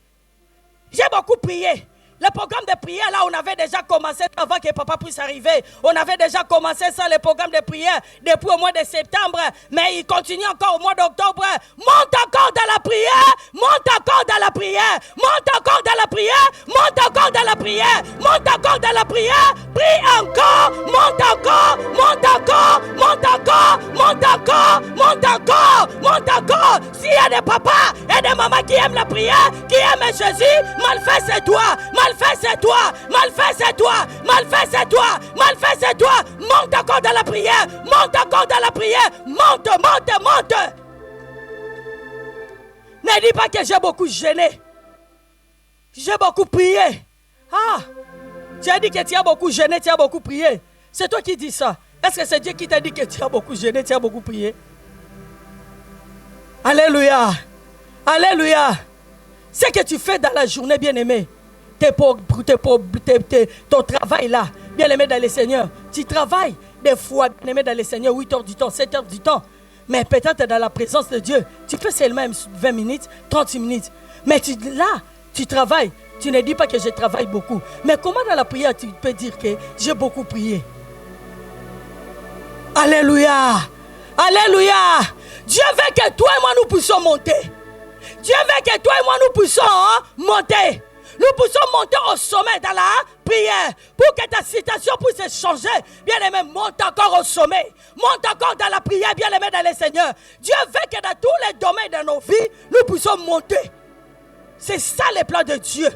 J'ai beaucoup prié. Le programme de prière, là, on avait déjà commencé avant que papa puisse arriver. On avait déjà commencé ça, le programme de prière, depuis au mois de septembre. Mais il continue encore au mois d'octobre. Monte encore dans la prière. Monte encore dans la prière. Monte encore dans la prière. Monte encore dans la prière. Monte encore dans la prière. Prie encore. Monte encore. Monte encore. Monte encore. Monte encore. Monte encore. Monte encore. S'il y a des papas et des mamans qui aiment la prière, qui aiment Jésus, mal fait c'est toi. Mal fait c'est toi, mal fait c'est toi, mal fait c'est toi, mal fait c'est toi. Monte encore dans la prière, monte encore dans la prière, monte. Ne dis pas que j'ai beaucoup gêné. J'ai beaucoup prié. Ah, tu as dit que tu as beaucoup gêné, tu as beaucoup prié. C'est toi qui dis ça. Est-ce que c'est Dieu qui t'a dit que tu as beaucoup gêné, tu as beaucoup prié? Alléluia. Alléluia. Ce que tu fais dans la journée, bien-aimé, ton travail là, bien-aimé dans le Seigneur, tu travailles des fois, bien-aimé dans le Seigneur, 8 heures du temps, 7 heures du temps. Mais peut-être dans la présence de Dieu, tu fais seulement 20 minutes, 30 minutes. Mais là, tu travailles. Tu ne dis pas que je travaille beaucoup. Mais comment dans la prière tu peux dire que j'ai beaucoup prié? Alléluia. Alléluia. Dieu veut que toi et moi nous puissions monter. Dieu veut que toi et moi nous puissions monter. Nous puissions monter au sommet dans la prière pour que ta situation puisse changer. Bien-aimé, monte encore au sommet. Monte encore dans la prière, bien-aimé dans le Seigneur. Dieu veut que dans tous les domaines de nos vies, nous puissions monter. C'est ça le plan de Dieu.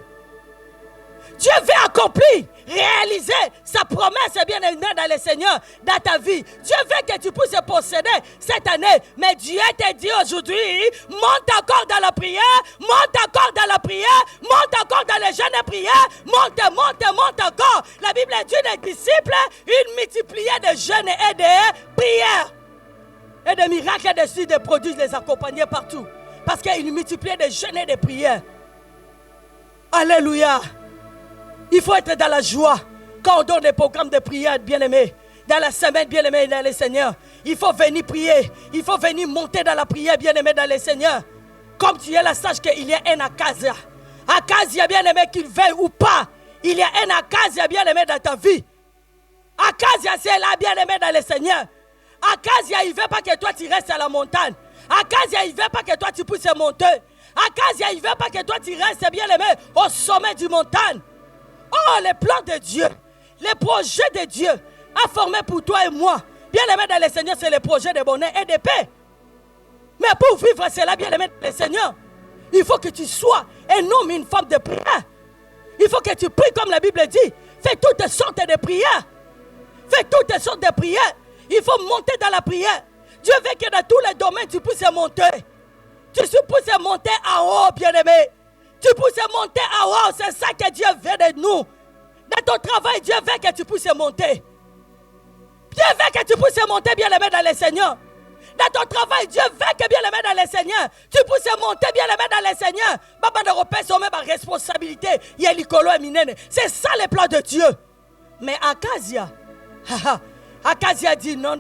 Dieu veut accomplir, réaliser sa promesse, bien-aimé dans le Seigneur, dans ta vie. Dieu veut que tu puisses posséder cette année. Mais Dieu te dit aujourd'hui, monte encore dans la prière, monte encore dans la prière, monte encore dans les jeûnes et prières, monte encore. La Bible dit des disciples, ils multipliaient de jeûnes et de prières. Et des miracles et des signes, des prodiges les accompagnaient partout. Parce qu'ils multipliaient des jeûnes et des prières. Alléluia. Il faut être dans la joie quand on donne des programmes de prière, bien-aimés. Dans la semaine, bien-aimés dans le Seigneur. Il faut venir prier. Il faut venir monter dans la prière, bien-aimés dans le Seigneur. Comme tu es là, sache qu'il y a un Acasia. Acasia, bien-aimé, qu'il veuille ou pas. Il y a un Acasia, bien-aimé, dans ta vie. Acasia, c'est là, bien-aimé dans le Seigneur. Acasia, il ne veut pas que toi, tu restes à la montagne. Acasia, il ne veut pas que toi, tu puisses monter. Acasia, il ne veut pas que toi, tu restes, bien-aimé, au sommet du montagne. Oh, les plans de Dieu, les projets de Dieu a formé pour toi et moi. Bien-aimé dans le Seigneur, c'est les projets de bonheur et de paix. Mais pour vivre cela, bien-aimé dans le Seigneur, il faut que tu sois un homme et une femme de prière. Il faut que tu pries comme la Bible dit. Fais toutes sortes de prières. Fais toutes sortes de prières. Il faut monter dans la prière. Dieu veut que dans tous les domaines, tu puisses monter. Tu puisses monter en haut, bien-aimé. Tu puisses monter en haut, c'est ça que Dieu veut de nous. Dans ton travail, Dieu veut que tu puisses monter. Dieu veut que tu puisses monter, bien-aimé dans le Seigneur. Dans ton travail, Dieu veut que, bien-aimé dans le Seigneur, tu puisses monter, bien-aimé dans le Seigneur. Baba de repère sur ma responsabilité. Il y a l'icolo et minene. C'est ça le plan de Dieu. Mais Acasia dit non.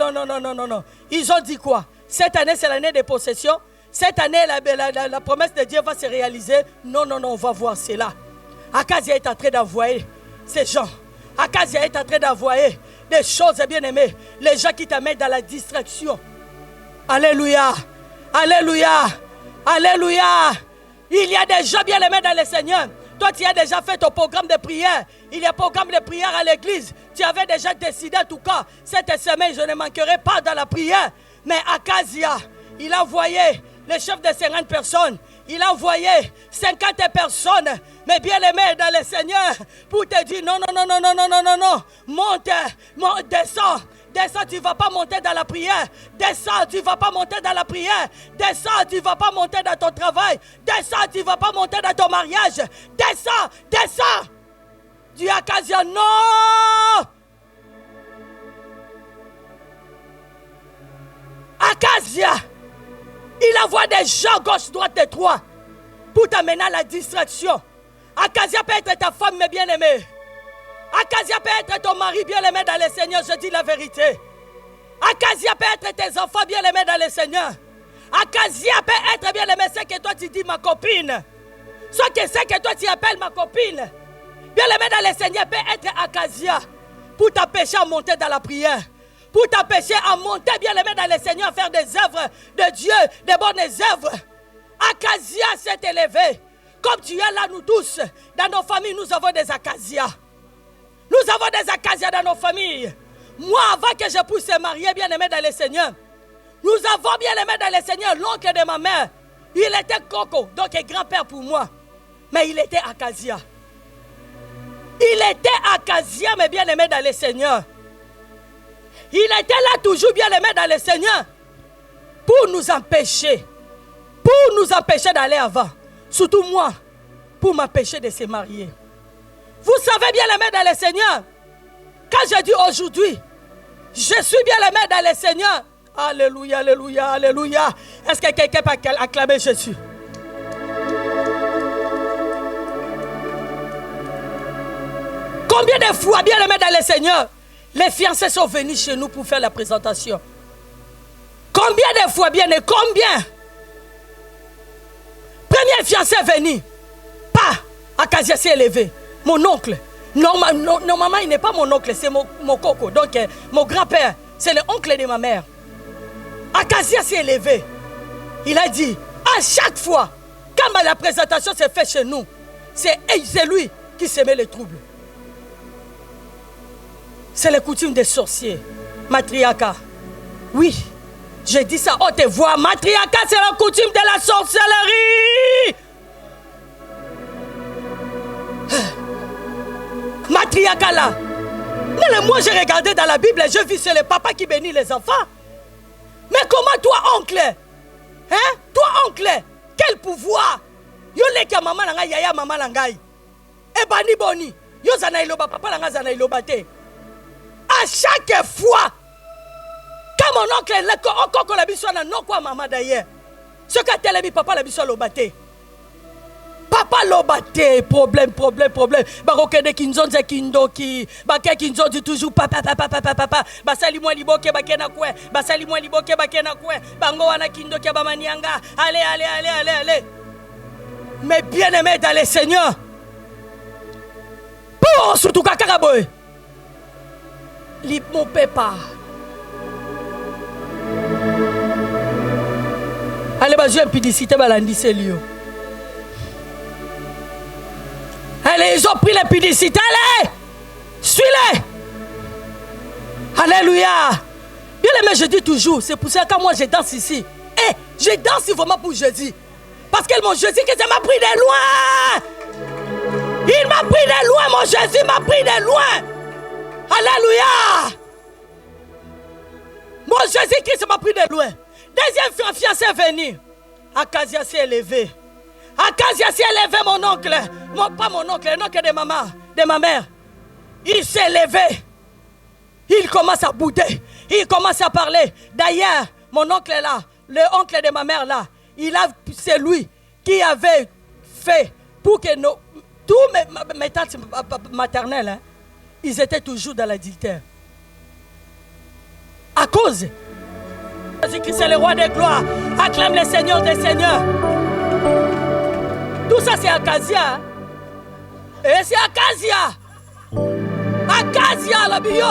Ils ont dit quoi? Cette année, c'est l'année des possessions. Cette année, la promesse de Dieu va se réaliser. Non, on va voir cela. Acasia est en train d'envoyer ces gens. Acasia est en train d'envoyer des choses, bien-aimées. Les gens qui t'amènent dans la distraction. Alléluia. Alléluia. Alléluia. Il y a des gens, bien-aimés dans le Seigneur. Toi, tu as déjà fait ton programme de prière. Il y a un programme de prière à l'église. Tu avais déjà décidé, en tout cas, cette semaine, je ne manquerai pas dans la prière. Mais Acasia, il a envoyé le chef de 50 personnes. Il a envoyé 50 personnes. Mais bien aimé dans le Seigneur, pour te dire non. Monte, descends, tu ne vas pas monter dans la prière. Descends, tu ne vas pas monter dans la prière. Descends, tu ne vas pas monter dans ton travail. Descends, tu ne vas pas monter dans ton mariage. Descends. Dieu Acasia, non. Acasia, il envoie des gens gauche-droite de toi pour t'amener à la distraction. Acasia peut être ta femme, mais bien-aimée. Acasia peut être ton mari, bien-aimé dans le Seigneur, je dis la vérité. Acasia peut être tes enfants, bien-aimés dans le Seigneur. Acasia peut être, bien-aimé, ce que toi tu dis ma copine. Soit que ce que toi tu appelles ma copine. Bien-aimé dans le Seigneur peut être Acasia pour t'empêcher à monter dans la prière. Pour t'empêcher à monter, bien-aimé dans le Seigneur, à faire des œuvres de Dieu, des bonnes œuvres. Acasia s'est élevé. Comme tu es là, nous tous, dans nos familles, nous avons des Acasias. Nous avons des Acasias dans nos familles. Moi, avant que je puisse me marier, bien-aimé dans le Seigneur, nous avons, bien-aimé dans le Seigneur, l'oncle de ma mère. Il était Coco, donc grand-père pour moi. Mais il était Acasia. Il était Acasia, mais bien-aimé dans le Seigneur. Il était là toujours, bien-aimé dans le Seigneur, pour nous empêcher d'aller avant. Surtout moi, pour m'empêcher de se marier. Vous savez, bien-aimé dans le Seigneur, quand je dis aujourd'hui, je suis bien-aimé dans le Seigneur. Alléluia, alléluia, alléluia. Est-ce que quelqu'un peut acclamer Jésus? Combien de fois, bien-aimé dans le Seigneur, les fiancés sont venus chez nous pour faire la présentation? Combien de fois, bien-aimé, combien? Premier fiancé est venu. Pas Acasia s'est élevé. Mon oncle. Non, maman, il n'est pas mon oncle, c'est mon coco. Donc, mon grand-père, c'est l'oncle de ma mère. Akazia s'est élevé. Il a dit, à chaque fois, quand la présentation s'est faite chez nous, c'est lui qui s'aimait les troubles. C'est la coutume des sorciers. Matriarcat. Oui, j'ai dit ça haute voix. Matriarcat, c'est la coutume de la sorcellerie. Matriarcat là. Mais moi j'ai regardé dans la Bible et je vis c'est le papa qui bénit les enfants. Mais comment toi oncle? Hein? Toi oncle, quel pouvoir? Yo leka maman nanga yaya maman nangai. E bani boni. Yo zana iloba papa nanga zana iloba te. À chaque fois, quand mon oncle est là, quand la biso na non quoi maman d'ailleurs. Ce qu'a télé papa la biso lobate. Papa lobate, problème. Baroke de kinzonze kindoki, bake kinzonzi toujours papa. Basali moi liboke bakena kwe, basali moi liboke bakena kwe, bango wana kindoki bamanianga. Allez. Mais bien aimé dans les seigneurs. Pour surtout kakaraboy. Mon papa. Allez, bah, j'ai une publicité, balandi, c'est lui. Allez, ils ont pris la publicité, allez! Suis-les! Alléluia! Bien aimé, je dis toujours, c'est pour ça que moi je danse ici. Et je danse vraiment pour Jésus. Parce que mon Jésus, que ça m'a pris de loin! Il m'a pris de loin, mon Jésus m'a pris de loin! Alléluia! Mon Jésus-Christ m'a pris de loin. Deuxième fiancé est venu. Akazia s'est élevé. Akazia s'est élevé, mon oncle. Pas mon oncle, l'oncle de ma mère. Il s'est élevé. Il commence à bouder. Il commence à parler. D'ailleurs, mon oncle là, le oncle de ma mère là, c'est lui qui avait fait pour que tous mes tantes maternelles, hein, ils étaient toujours dans l'adultère. À cause. Jésus-Christ c'est le roi des gloires. Acclame le Seigneur des seigneurs. Tout ça c'est Akazia. Et c'est Akazia. Akazia la bio.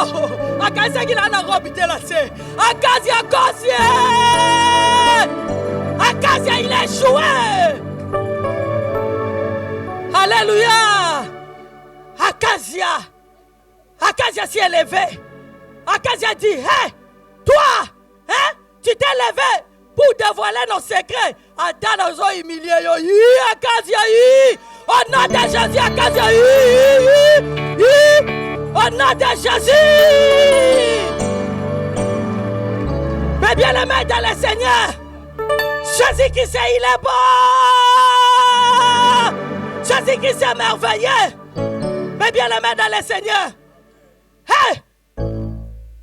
Akazia qui l'a robité là c'est. Akazia. Akazia il est joué. Alléluia. Akazia s'est élevé. Akazia dit, hé, toi, hein, tu t'es levé pour dévoiler nos secrets. Attends, nous avons humilié. Akazia, au nom de Jésus, Akazia, au nom de Jésus. Mais bien aimé dans le Seigneur, Jésus qui sait, il est bon. Jésus qui sait merveilleux. Mais bien aimé dans le Seigneur, hé,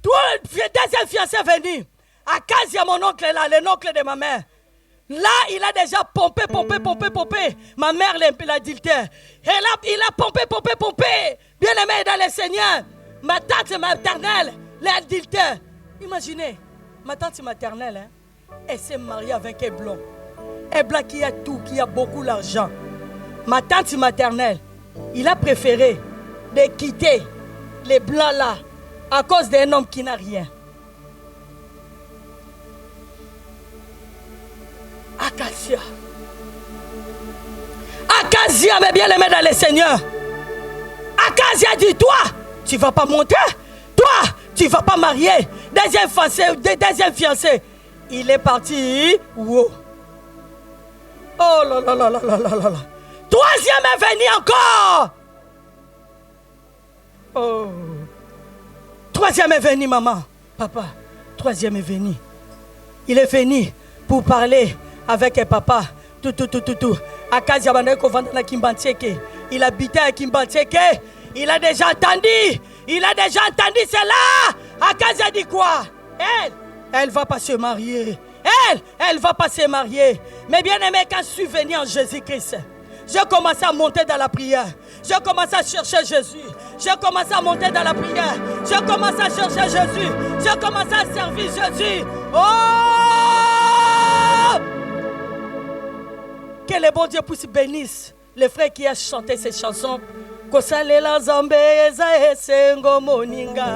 toi, deuxième fiancé venu. Akazia, mon oncle là, l'oncle de ma mère. Là, il a déjà pompé. Ma mère, l'adultère. Et là, il a pompé. Bien aimé dans le Seigneur. Ma tante maternelle, l'adultère. Imaginez, ma tante maternelle, hein, elle s'est mariée avec un blanc. Un blanc qui a tout, qui a beaucoup d'argent. Ma tante maternelle, il a préféré de quitter les blancs là à cause d'un homme qui n'a rien. Akazia, mais bien aimé dans le Seigneur. Akazia dit, toi, tu ne vas pas monter. Toi, tu ne vas pas marier. Deuxième fiancé. Il est parti. Wow. Oh là là là là là là là. Troisième est venu encore. Oh. Troisième est venu, maman. Papa, troisième est venu. Il est venu pour parler avec papa. Tout. Akazia na Kimbantieke. Il habitait à Kimbantieke. Il a déjà entendu cela. Akazia dit quoi? Elle va pas se marier. Elle va pas se marier. Mais bien aimé, quand je suis venu en Jésus-Christ, j'ai commencé à monter dans la prière. J'ai commencé à chercher Jésus. J'ai commencé à monter dans la prière. J'ai commencé à chercher Jésus. J'ai commencé à servir Jésus. Oh! Que le bon Dieu puisse bénir les frères qui a chanté ces chansons. Kosalela Zambeza Esengo Moninga.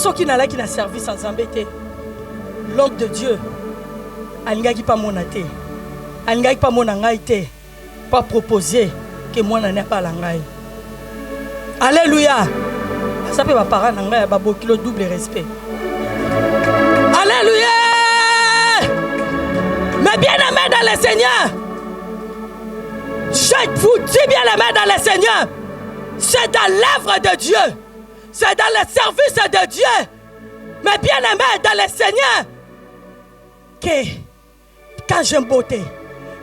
ceux qui n'ont pas service sans embêter. L'homme de Dieu, il n'a pas mon athée. Il n'a pas mon angaïté. Pas proposer que moi n'en ai pas l'angaï. Alléluia. Ça peut pas parler d'angaï, il y a le double respect. Alléluia. Mais bien aimé dans le Seigneur, je vous dis bien aimé dans le Seigneur, c'est dans l'œuvre de Dieu, c'est dans le service de Dieu, mais bien aimé dans le Seigneur, que quand je montais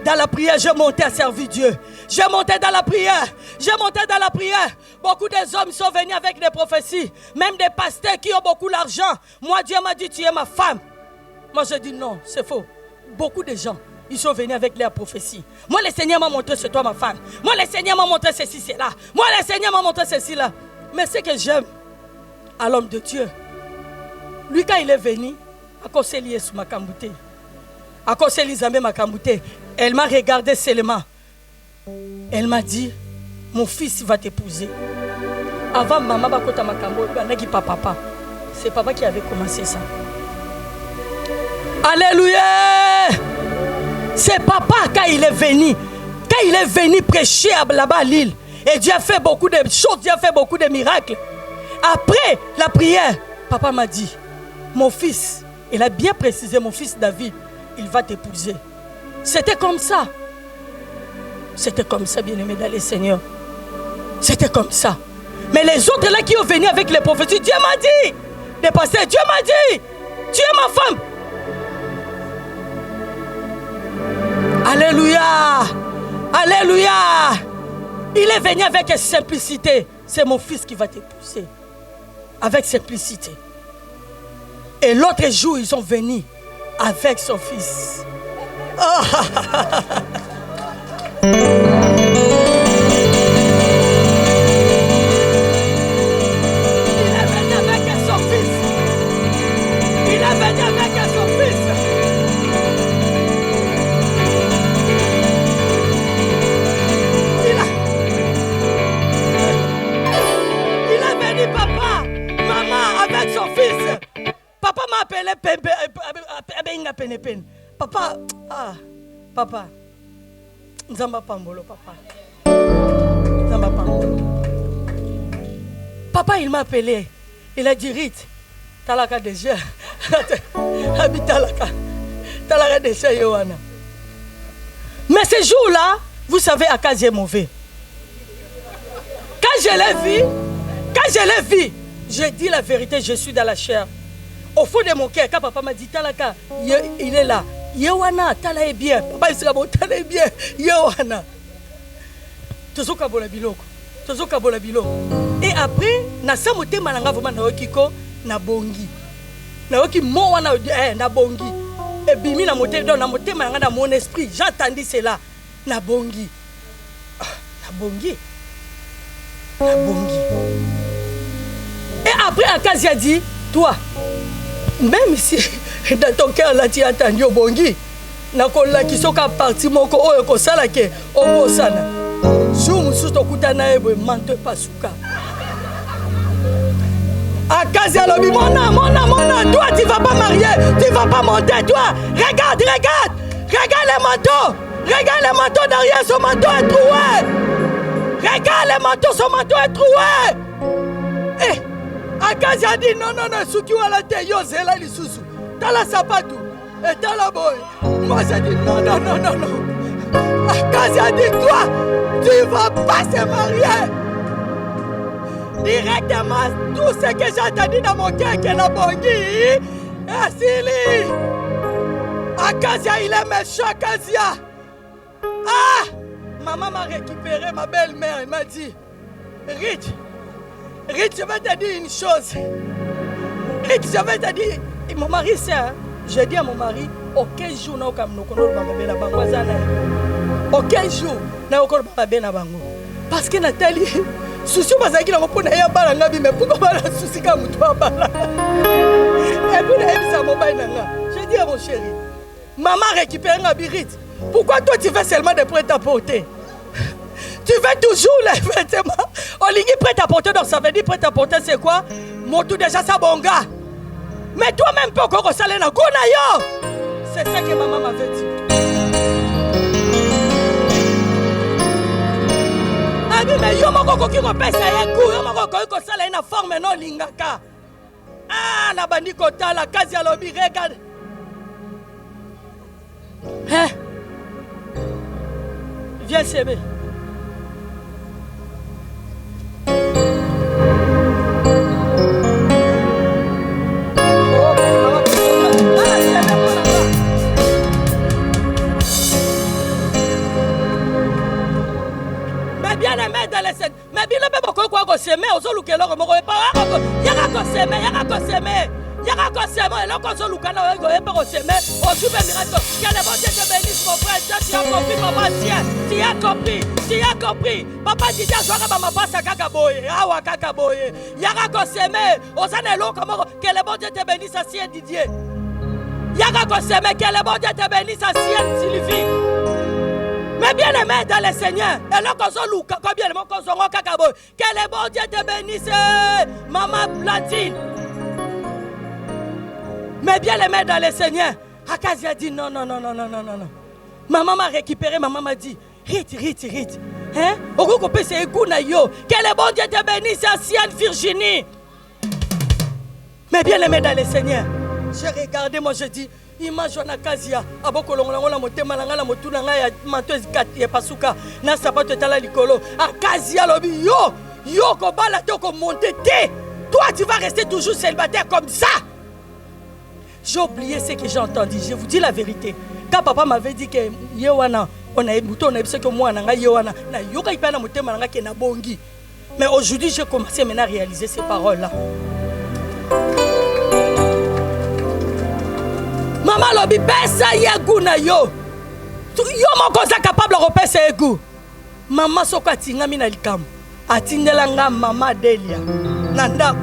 dans la prière, je montais à servir Dieu. Je montais dans la prière. Je montais dans la prière. Beaucoup des hommes sont venus avec des prophéties, même des pasteurs qui ont beaucoup d'argent. Moi, Dieu m'a dit, tu es ma femme. Moi, je dis non, c'est faux. Beaucoup de gens, ils sont venus avec leurs prophéties. Moi, le Seigneur m'a montré, c'est toi ma femme. Moi, le Seigneur m'a montré ceci, c'est là. Moi, le Seigneur m'a montré ceci, là. Mais ce que j'aime à l'homme de Dieu, lui, quand il est venu, à cause de lui, ma cambouté. À cause de Elisabeth Makambouté, elle m'a regardé seulement. Elle m'a dit, mon fils va t'épouser. Avant maman bakota makambo, papa. C'est papa qui avait commencé ça. Alléluia. C'est papa quand il est venu prêcher là-bas à Lille. Et Dieu a fait beaucoup de choses, Dieu a fait beaucoup de miracles. Après la prière, papa m'a dit, mon fils, il a bien précisé, mon fils David, il va t'épouser. C'était comme ça. C'était comme ça, bien-aimé dans le Seigneur. C'était comme ça. Mais les autres là qui ont venu avec les prophéties, Dieu m'a dit, les pasteurs, Dieu m'a dit, tu es ma femme. Alléluia. Alléluia. Il est venu avec simplicité. C'est mon fils qui va t'épouser. Avec simplicité. Et l'autre jour, ils sont venus avec son fils. Oh. Il est venu avec son fils. Il est venu avec son fils. Il est venu, papa, maman, avec son fils. Papa m'a appelé Pepe. Papa, papa. Nzamba Pambolo, papa. Nzamba Pambolo. Papa, il m'a appelé. Il a dit, Rite, Talaka déjà. Habite Talaka déjà, Yohana. Mais ce jour-là, vous savez à quoi j'ai mauvais. Quand je l'ai vu, j'ai dit la vérité, je suis dans la chair. Au fond de mon cœur, quand papa m'a dit, Talaka, il est là. Yohana, Tala est bien. Papa, il sera bon, Tala est bien. Yohana. Tozoka bola biloko. Et après, na samote malanga vraiment na okiko na bongi. Na oki mo wana na bongi. Et bimi na moté donc na moté malanga dans mon esprit. J'entendis cela. Na bongi. Na bongi. Et après, Akazi a dit, toi, même si dans ton cœur là tu as entendu au bongi, nakola qui sont parti mon ko oyo ko sala ke obosana. Jour mususu tokutana ebo manto pasuka. Akazi alobi mona, toi tu vas pas marier, tu vas pas monter toi. Regarde le manteau. Regarde le manteau derrière, son manteau est troué. Regarde le manteau, son manteau est troué. Eh, Akazi a dit non, Suki wala te yo zela lisusu. Tala sapatu, et tala boy. Moi j'ai dit non. Akazi a dit toi, tu vas pas se marier. Directement, tout ce que j'ai entendu dans mon cœur, que la bongi, Asili. Akazia, il est méchant, Akazia. Ah! Maman m'a récupéré, ma belle-mère, elle m'a dit, Rite, je vais te dire une chose. Rite, je vais te dire, et mon mari, c'est, j'ai dit à mon mari, aucun jour, n'a aucun jour, n'a aucun bango. Parce que Nathalie, souci bazaki na mopona ya bala ngabi mais pourquoi bala souci ka mutu bala. Et puis elle ça mobile nanga. J'ai dit à mon chéri, maman récupère ngabi Rite. Pourquoi toi tu fais seulement des prêt-à-porter? Tu veux toujours les vêtements. On ligne prêt-à-porter, donc ça veut dire prêt-à-porter c'est quoi? Moto déjà ça bonga. Mais toi-même, tu peux saler na kuna yo. C'est ça que maman m'avait dit. Mais yo moko ki ko pesa yeku, yo moko ko sala na forme no lingaka. Ah, na bandi kota la kazi ya lobi regarde. Hein? Viens s'aimer. Bien aimé dans les scènes. Mais bien aimé, pourquoi quoi s'aimer aux autres que l'on me pas. Y'a qu'à s'aimer, y'a qu'à s'aimer. Y'a qu'à s'aimer. Et là qu'on se loue quand on est pas s'aimer. On joue bien miracle. Quel est bon Dieu te bénisse mon frère. Tu as compris papa tiens. Tu as compris. Tu as compris. Papa dit à soir à ma passe à Kakaboye. Awa Kakaboye. Y'a qu'à s'aimer. Aux années longues comment. Quel est bon Dieu te bénisse à Sien Didier. Y'a qu'à s'aimer. Quel est bon Dieu te bénisse à Sien Sylvie. Mais bien aimé dans le Seigneur. Et là, quand on loue, combien de monde qu'on s'en cacabo. Quel est bon Dieu te bénisse, maman Platine. Mais bien aimé dans le Seigneur. Akazia dit non. Maman m'a récupéré, maman m'a dit, rite. Hein? Au gros coupé, c'est Eguna yo. Quel est bon Dieu te bénisse, ancienne Virginie. Mais bien aimé dans le Seigneur. J'ai regardé, moi je dis, image na kazia aboko longola la motema na ngala motuna nga ya mantozi kati ya pasuka na sapato tala likolo akazia lobi yo ko bala to ko monter te. Toi tu vas rester toujours célibataire comme ça. J'ai oublié ce que j'ai entendu. Je vous dis la vérité. Quand papa m'avait dit que yewana on a bouton on a que moi na nga yewana na yoka ipana motema nga ke na bongi. Mais aujourd'hui j'ai commencé maintenant à réaliser ces paroles là. Maman lobi pesa yegu na yo. Yo moko za capable de repesa yegu. Maman soko atingami na likamu. Atindelanga mama Delia. Nanda.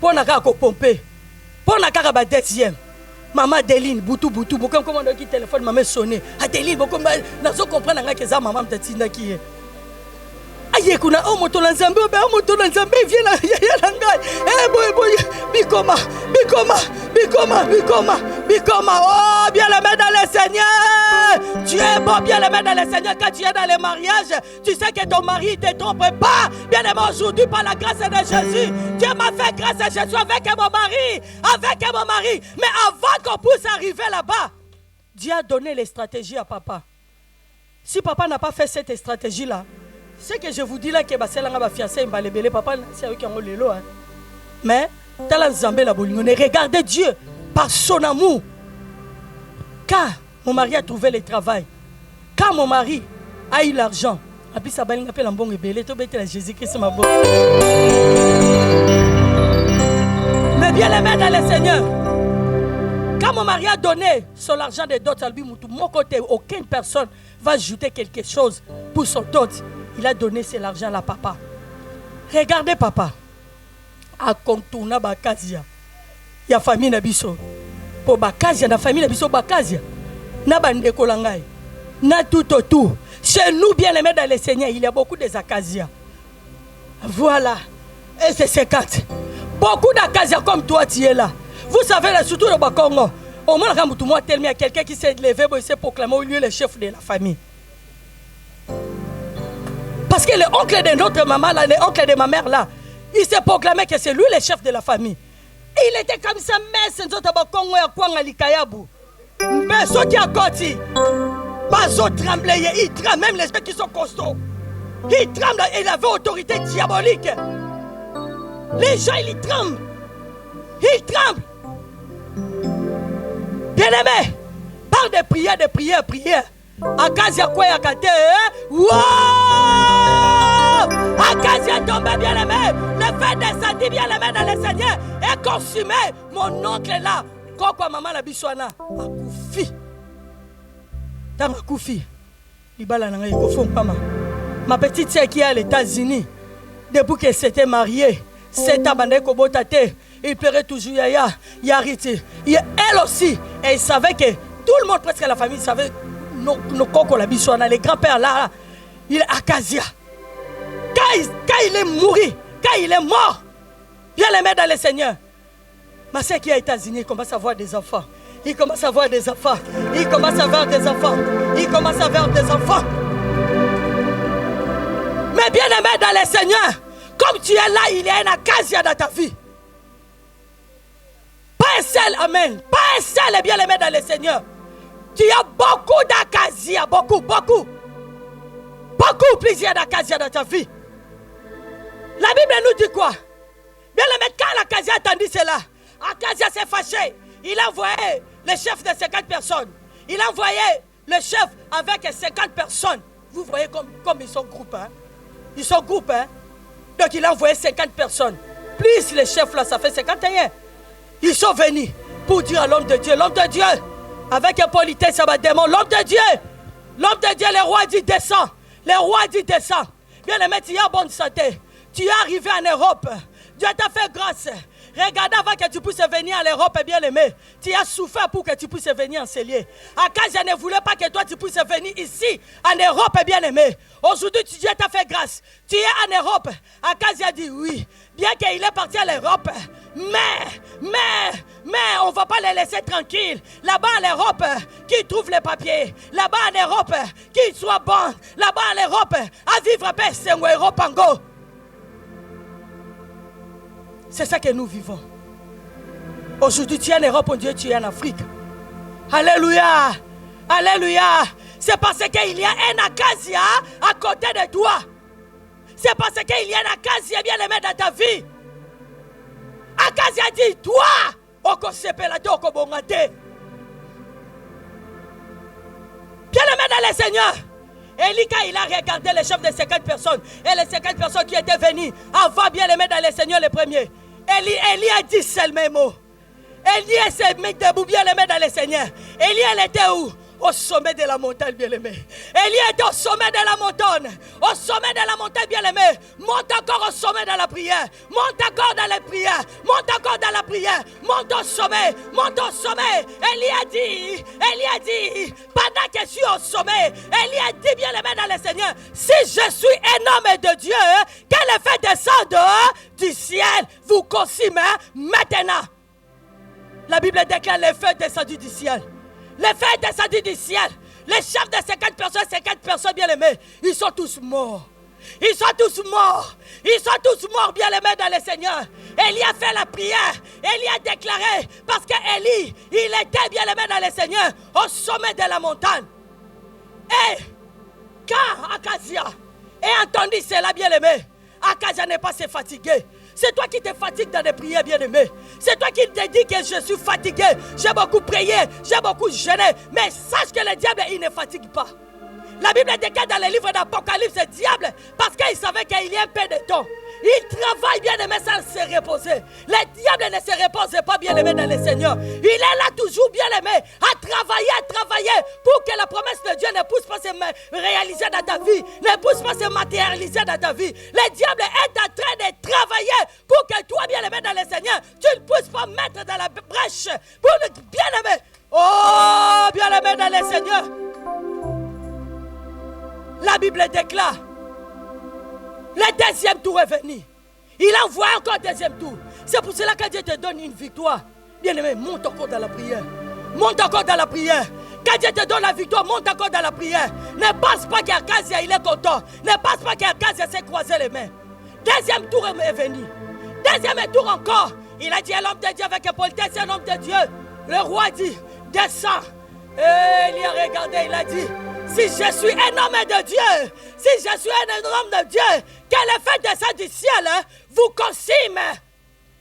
Pona ka ko pomper. Pona ka ba deuxième. Maman Deline butu bokom comment on qui téléphone maman sonné. A Deline bokom na zo comprendre nga ke za maman mtatinda ki. Aye kuna o moto na Nzambe vient na ya ngai. Boy bikoma. Oh bien aimé dans le Seigneur. Tu es bon bien aimé dans le Seigneur. Quand tu es dans les mariages, tu sais que ton mari ne te trompe pas. Bien aimé aujourd'hui par la grâce de Jésus. Dieu m'a fait grâce à Jésus avec mon mari. Mais avant qu'on puisse arriver là-bas, Dieu a donné les stratégies à papa. Si papa n'a pas fait cette stratégie-là, ce que je vous dis là, que c'est la fiancée, papa, c'est avec un lelo. Mais, regardez Dieu par son amour. Car mon mari a trouvé le travail. Quand mon mari a eu l'argent, mais bien aimé dans le Seigneur. Quand mon mari a donné son argent de dot, de mon côté, aucune personne va ajouter quelque chose pour son dot. Il a donné cet argent à papa. Regardez papa. A contourna bakazia. Ya famille na biso. Po bakazia na famille na biso bakazia. Na bandeko langai. Na tout. Chez nous bien aimés dans le Seigneur, il y a beaucoup des acacias. Voilà. Et c'est 50. Beaucoup d'acacias comme toi tu es là. Vous savez là, surtout le Bakongo. Au moins tout moi tellement il y a quelqu'un qui s'est levé pour s'est proclamé au lieu le chef de la famille. Parce que l'oncle de notre maman là, l'oncle de ma mère là, il s'est proclamé que c'est lui le chef de la famille. Et il était comme ça, mais c'est notre Bakongo ya kwanga likayabu. Mais ceux qui a côté, pas autres trembler, il tremble, même les mecs qui sont costauds. Il tremble, il avait autorité diabolique. Les gens, ils tremblent. Ils tremblent. Bien aimé, parle de prière. Akazia quoi yakate, wow! Akazia tombé bien aimé. Le fait de sentir bien aimé dans le Seigneur est consumé. Mon oncle est là. Quand maman la bisouana, akufi. Dans akufi, libala nanga yikofon pama. Ma petite sœur qui est aux États-Unis, depuis qu'elle s'était mariée, c'est abandonné kobotate. Il pleurait toujours Yariti. Elle aussi, elle savait que tout le monde, presque la famille, savait nos cocos la bisouana, les grands-pères là, il est Akazia. Quand il est mort, Bien-aimé dans le Seigneur. Ma soeur qui est aux États-Unis, il commence à avoir des enfants. Il commence à avoir des enfants. Il commence à avoir des enfants. Il commence à avoir des enfants. Mais bien-aimé dans le Seigneur, comme tu es là, il y a une acacia dans ta vie. Pas un seul, amen. Pas un seul, bien-aimé dans le Seigneur. Tu as beaucoup d'acacia, beaucoup plusieurs d'acacia dans ta vie. La Bible nous dit quoi? Bien-aimé, quand l'acacia a entendu cela, Acacia s'est fâché. Il a envoyé le chef de 50 personnes. Il a envoyé le chef avec 50 personnes. Vous voyez comme ils sont groupés. Hein? Ils sont groupés. Hein? Donc il a envoyé 50 personnes. Plus les chefs là, ça fait 51. Ils sont venus pour dire à l'homme de Dieu, avec un politesse, ça va démon, l'homme de Dieu, le roi dit descend. Le roi dit descend. Bien aimé, tu es en bonne santé. Tu es arrivé en Europe. Dieu t'a fait grâce. Regarde avant que tu puisses venir en Europe, bien aimé. Tu as souffert pour que tu puisses venir en Célier. Acacia ne voulait pas que toi tu puisses venir ici en Europe, bien aimé. Aujourd'hui, Dieu t'a fait grâce. Tu es en Europe. Acacia dit oui. Bien qu'il est parti à l'Europe. Mais on ne va pas les laisser tranquilles. Là-bas en Europe, qu'ils trouvent les papiers. Là-bas en Europe, qu'ils soient bons. Là-bas en Europe, à vivre paix, c'est un Europe en go. C'est ça que nous vivons. Aujourd'hui, tu es en Europe, on dit tu es en Afrique. Alléluia. Alléluia. C'est parce qu'il y a un acacia à côté de toi. C'est parce qu'il y a un acacia bien aimé dans ta vie. Acacia dit, toi, oko sepelate, oko bongate. Bien aimé dans le Seigneur. Elika, il a regardé les chefs de 50 personnes. Et les 50 personnes qui étaient venues avant bien aimé dans le Seigneur le premier. Élie a dit seulement mot. Élie s'est mis debout bien aimé dans le Seigneur. Élie, elle était où? Au sommet de la montagne, bien-aimé. Élie était au sommet de la montagne. Au sommet de la montagne, bien-aimé. Monte encore au sommet de la prière. Monte encore dans la prière. Monte encore dans la prière. Monte au sommet. Monte au sommet. Élie a dit, pendant que je suis au sommet, Élie a dit, bien-aimé dans le Seigneur, si je suis un homme de Dieu, qu'elle fait descendre du ciel, vous consume maintenant. La Bible déclare les feux descendus du ciel. Les feux descendus du ciel. Les chefs de 50 personnes bien aimés, ils sont tous morts. Ils sont tous morts. Ils sont tous morts bien aimés dans le Seigneur. Élie a fait la prière. Élie a déclaré, parce qu'Élie, il était bien aimé dans le Seigneur, au sommet de la montagne. Et quand Acacia a entendu cela bien aimé, Acacia n'est pas se fatigué. C'est toi qui te fatigues dans les prières, bien-aimé. C'est toi qui te dis que je suis fatigué. J'ai beaucoup prié, j'ai beaucoup jeûné. Mais sache que le diable, il ne fatigue pas. La Bible déclare dans le livre d'Apocalypse, le diable, parce qu'il savait qu'il y a un peu de temps. Il travaille, bien-aimé, sans se reposer. Le diable ne se repose pas, bien-aimé, dans le Seigneur. Il est là toujours, bien-aimé, à travailler pour que la promesse de Dieu ne puisse pas se réaliser dans ta vie, ne puisse pas se matérialiser dans ta vie. Le diable est en train de travailler pour que toi, bien-aimé, dans le Seigneur, tu ne puisses pas mettre dans la brèche pour le bien-aimé. Oh, bien-aimé, dans le Seigneur. La Bible déclare, le deuxième tour est venu. Il envoie encore le deuxième tour. C'est pour cela que Dieu te donne une victoire. Bien-aimé, monte encore dans la prière. Monte encore dans la prière. Quand Dieu te donne la victoire, monte encore dans la prière. Ne pense pas qu'Acacia, il est content. Ne pense pas qu'Acacia s'est croisé les mains. Deuxième tour est venu. Deuxième tour encore. Il a dit à l'homme de Dieu avec politesse, un homme de Dieu. Le roi dit, descends. Et il a regardé, il a dit, si je suis un homme de Dieu, si je suis un homme de Dieu, que le feu descend du ciel, vous consume.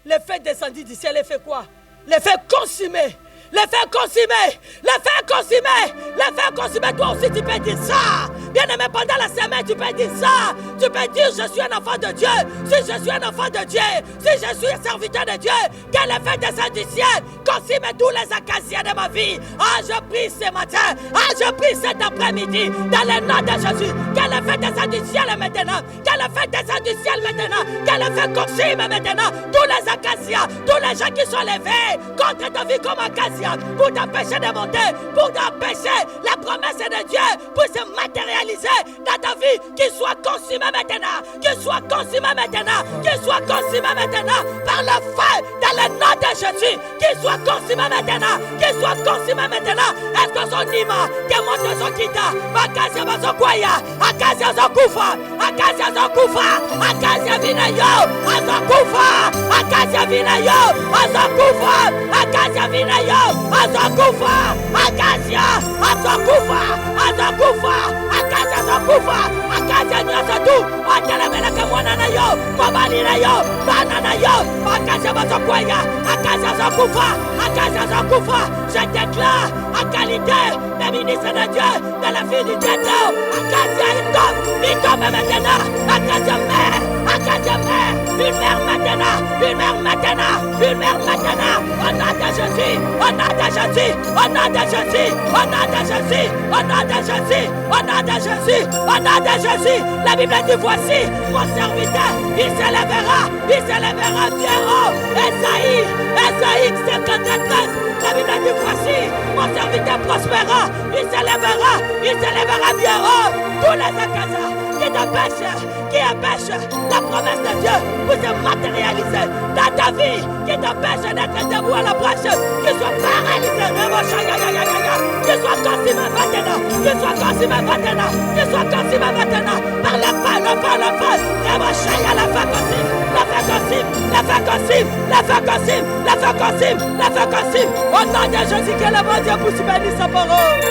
Le feu descendu du ciel, il fait quoi? Le feu consumé. Le feu consumé. Le feu consumé. Le feu consumé. Toi aussi, tu peux dire ça. Bien aimé, pendant la semaine, tu peux dire ça. Tu peux dire, je suis un enfant de Dieu. Si je suis un enfant de Dieu, si je suis un serviteur de Dieu, que le feu descend du ciel, consume tous les acacias de ma vie. Ah, je prie ce matin. Ah, je prie cet après-midi. Dans le nom de Jésus, que le feu descend du ciel maintenant. Que le feu descend du ciel maintenant. Que le feu consume maintenant tous les acacias Acacia, tous les gens qui sont levés contre ta vie comme Acacia, pour t'empêcher de monter, pour t'empêcher la promesse de Dieu, pour se matérialiser dans ta vie, qu'il soit consumé maintenant, qu'il soit consumé maintenant, qu'il soit consumé maintenant, par le feu, dans le nom de Jésus, qu'il soit consumé maintenant, qu'il soit consumé maintenant. Est-ce que son nima, que monte son kita, Acacia va son kwaya, Acacia son kufa, Acacia son kufa, Acacia vina yo, Azakufa, Acacia vina yo, Azakufa, Acacia vina yo, Azakufa, Acacia, Azakufa, Azakufa, Acacia Azakufa, Acacia nyasatu, Atelemela kamwana na yo, Babali na yo, Bana na yo, Acacia bazokwaya, Acacia Azakufa, Acacia Azakufa, je déclare à qualité de ministre de Dieu, de la fille du Dieu, Acacia il tombe maintenant, Acacia mère, Acacia mère, une mère maintenant, une mère maintenant, une mère maintenant, au nom de Jésus, au nom de Jésus, au nom de Jésus, au nom de Jésus, au nom de Jésus, au nom de Jésus, au nom de Jésus. La Bible dit voici mon serviteur, il s'élèvera bien haut. Esaïe 53. La Bible dit voici mon serviteur prospérera, il s'élèvera bien haut. Tous les Acacias qui empêchent la promesse de Dieu pour se matérialiser dans ta vie, qui t'empêche d'être debout à la branche, qu'il soit paralysé, qu'il soit consumé maintenant, qu'il soit consumé maintenant, qu'il soit consumé maintenant, par la fin, la fin consume, au nom de Jésus, que le bon Dieu puisse bénir sa parole.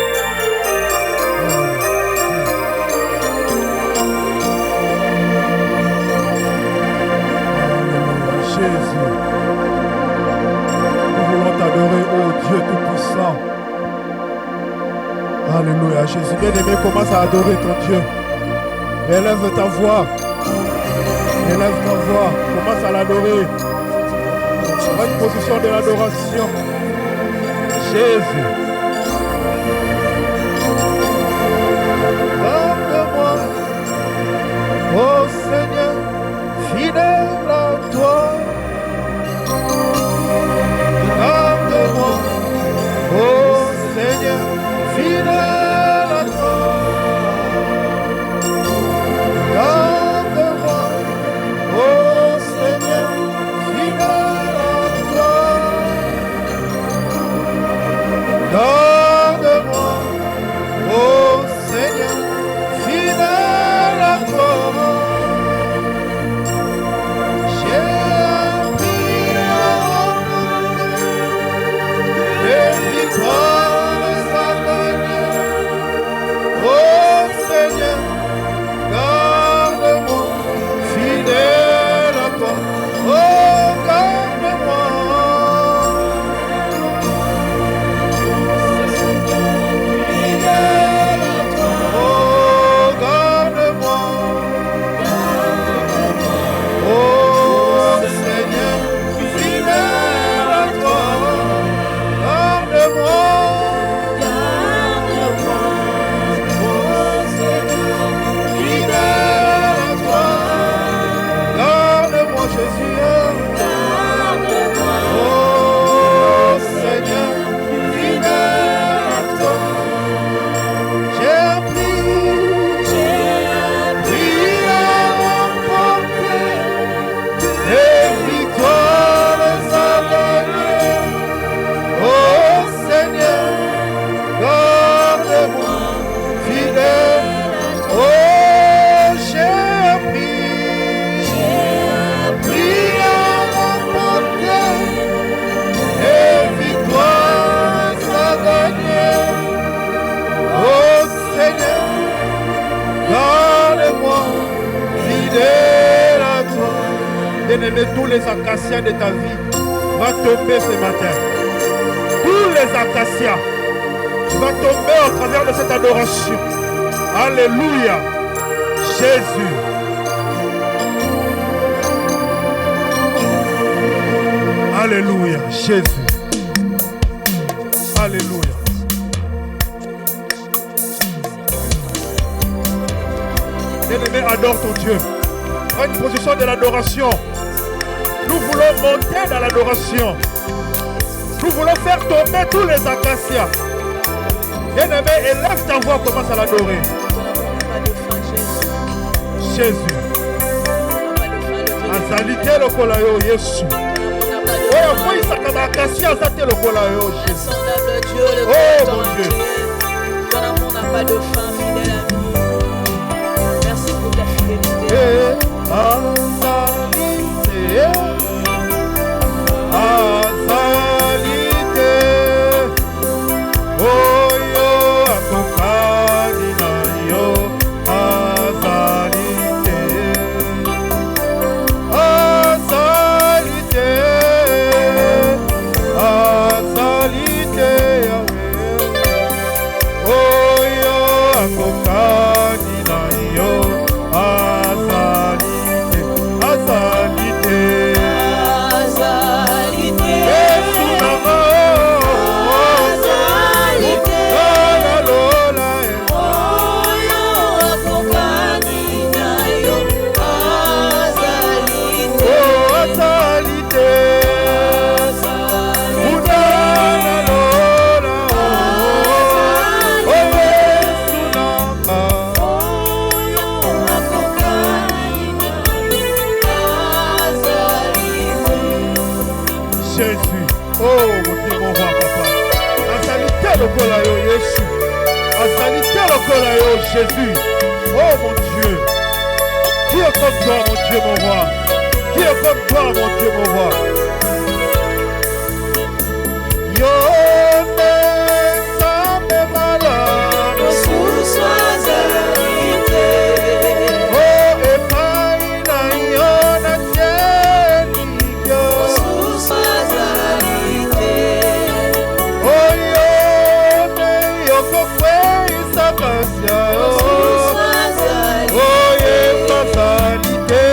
Jésus, nous voulons t'adorer, oh Dieu Tout-Puissant. Alléluia. Jésus, bien-aimé, commence à adorer ton Dieu. Élève ta voix. Élève ta voix. Commence à l'adorer. Prends une position de l'adoration. Jésus. Garde-moi, oh Seigneur, fidèle à toi. Garde-moi, oh Seigneur, fidèle à toi. Garde-moi, oh Seigneur, fidèle à toi. Garde-moi, oh Seigneur, fidèle à toi. Bien-aimé, tous les acacias de ta vie vont tomber ce matin. Tous les acacias vont tomber au travers de cette adoration. Alléluia. Jésus. Alléluia. Jésus. Alléluia. Bien-aimé, adore ton Dieu. Prends une position de l'adoration. Nous voulons monter dans l'adoration. Nous voulons faire tomber tous les acacias. Bien-aimé, élève ta voix, commence à l'adorer. Jésus. Azalité le kolayo Yesu. Oh, moi il s'accorde à acacia, ça te le kolayo Jésus. Oh mon Dieu. Ton amour n'a pas de fin, fidèle ami. Merci pour ta fidélité. Azalité. Azalité. Oh yo, akokani na yo. Azalité. Azalité. Azalité. Oh yo, akokani na yo. Azalité. Azalité. Jésus, oh mon Dieu, mon roi, papa. Azalité le kolayo Yesu. Azalité le kolayo Jésus. Oh mon Dieu. Qui est comme toi, mon Dieu, mon roi? Qui est comme toi, mon Dieu, mon roi? Yo me same malade. Oh, et pas na yo na tieni yo. Azalité.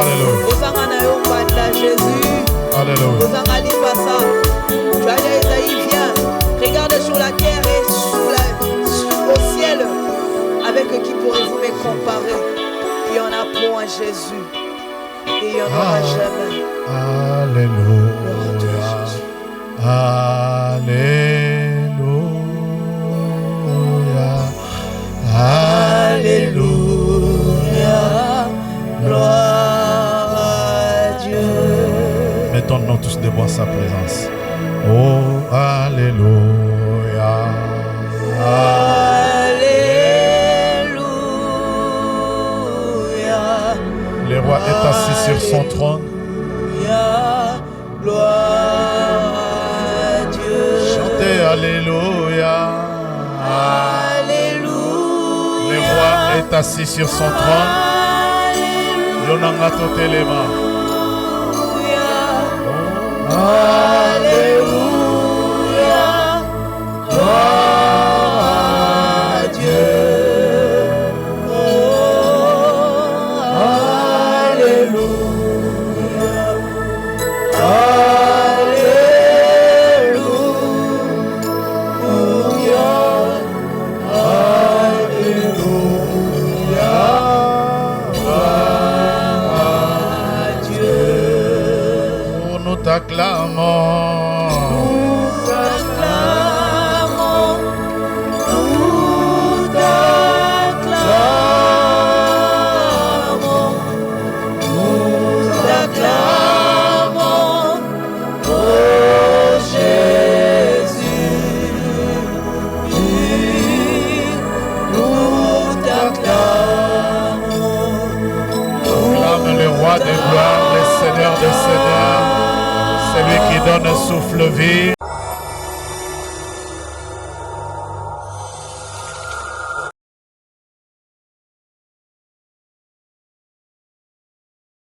Alléluia. Osangana yo mbanda Jésus. Alléluia. Osanga lipasa. Tu as dit Isaïe, viens. Regarde sur la terre et au ciel. Avec qui pourrez-vous me comparer? Il y en a point Jésus. Et il n'y en aura jamais. Alléluia. Alléluia. Alléluia. Gloire à Dieu. Mettons-nous tous debout à sa présence. Oh, Alléluia. Alléluia. Le roi est assis sur son trône. Gloire à Dieu. Chantez Alléluia. Alléluia. Le roi est assis sur son trône. Yonanga totelema. Alléluia.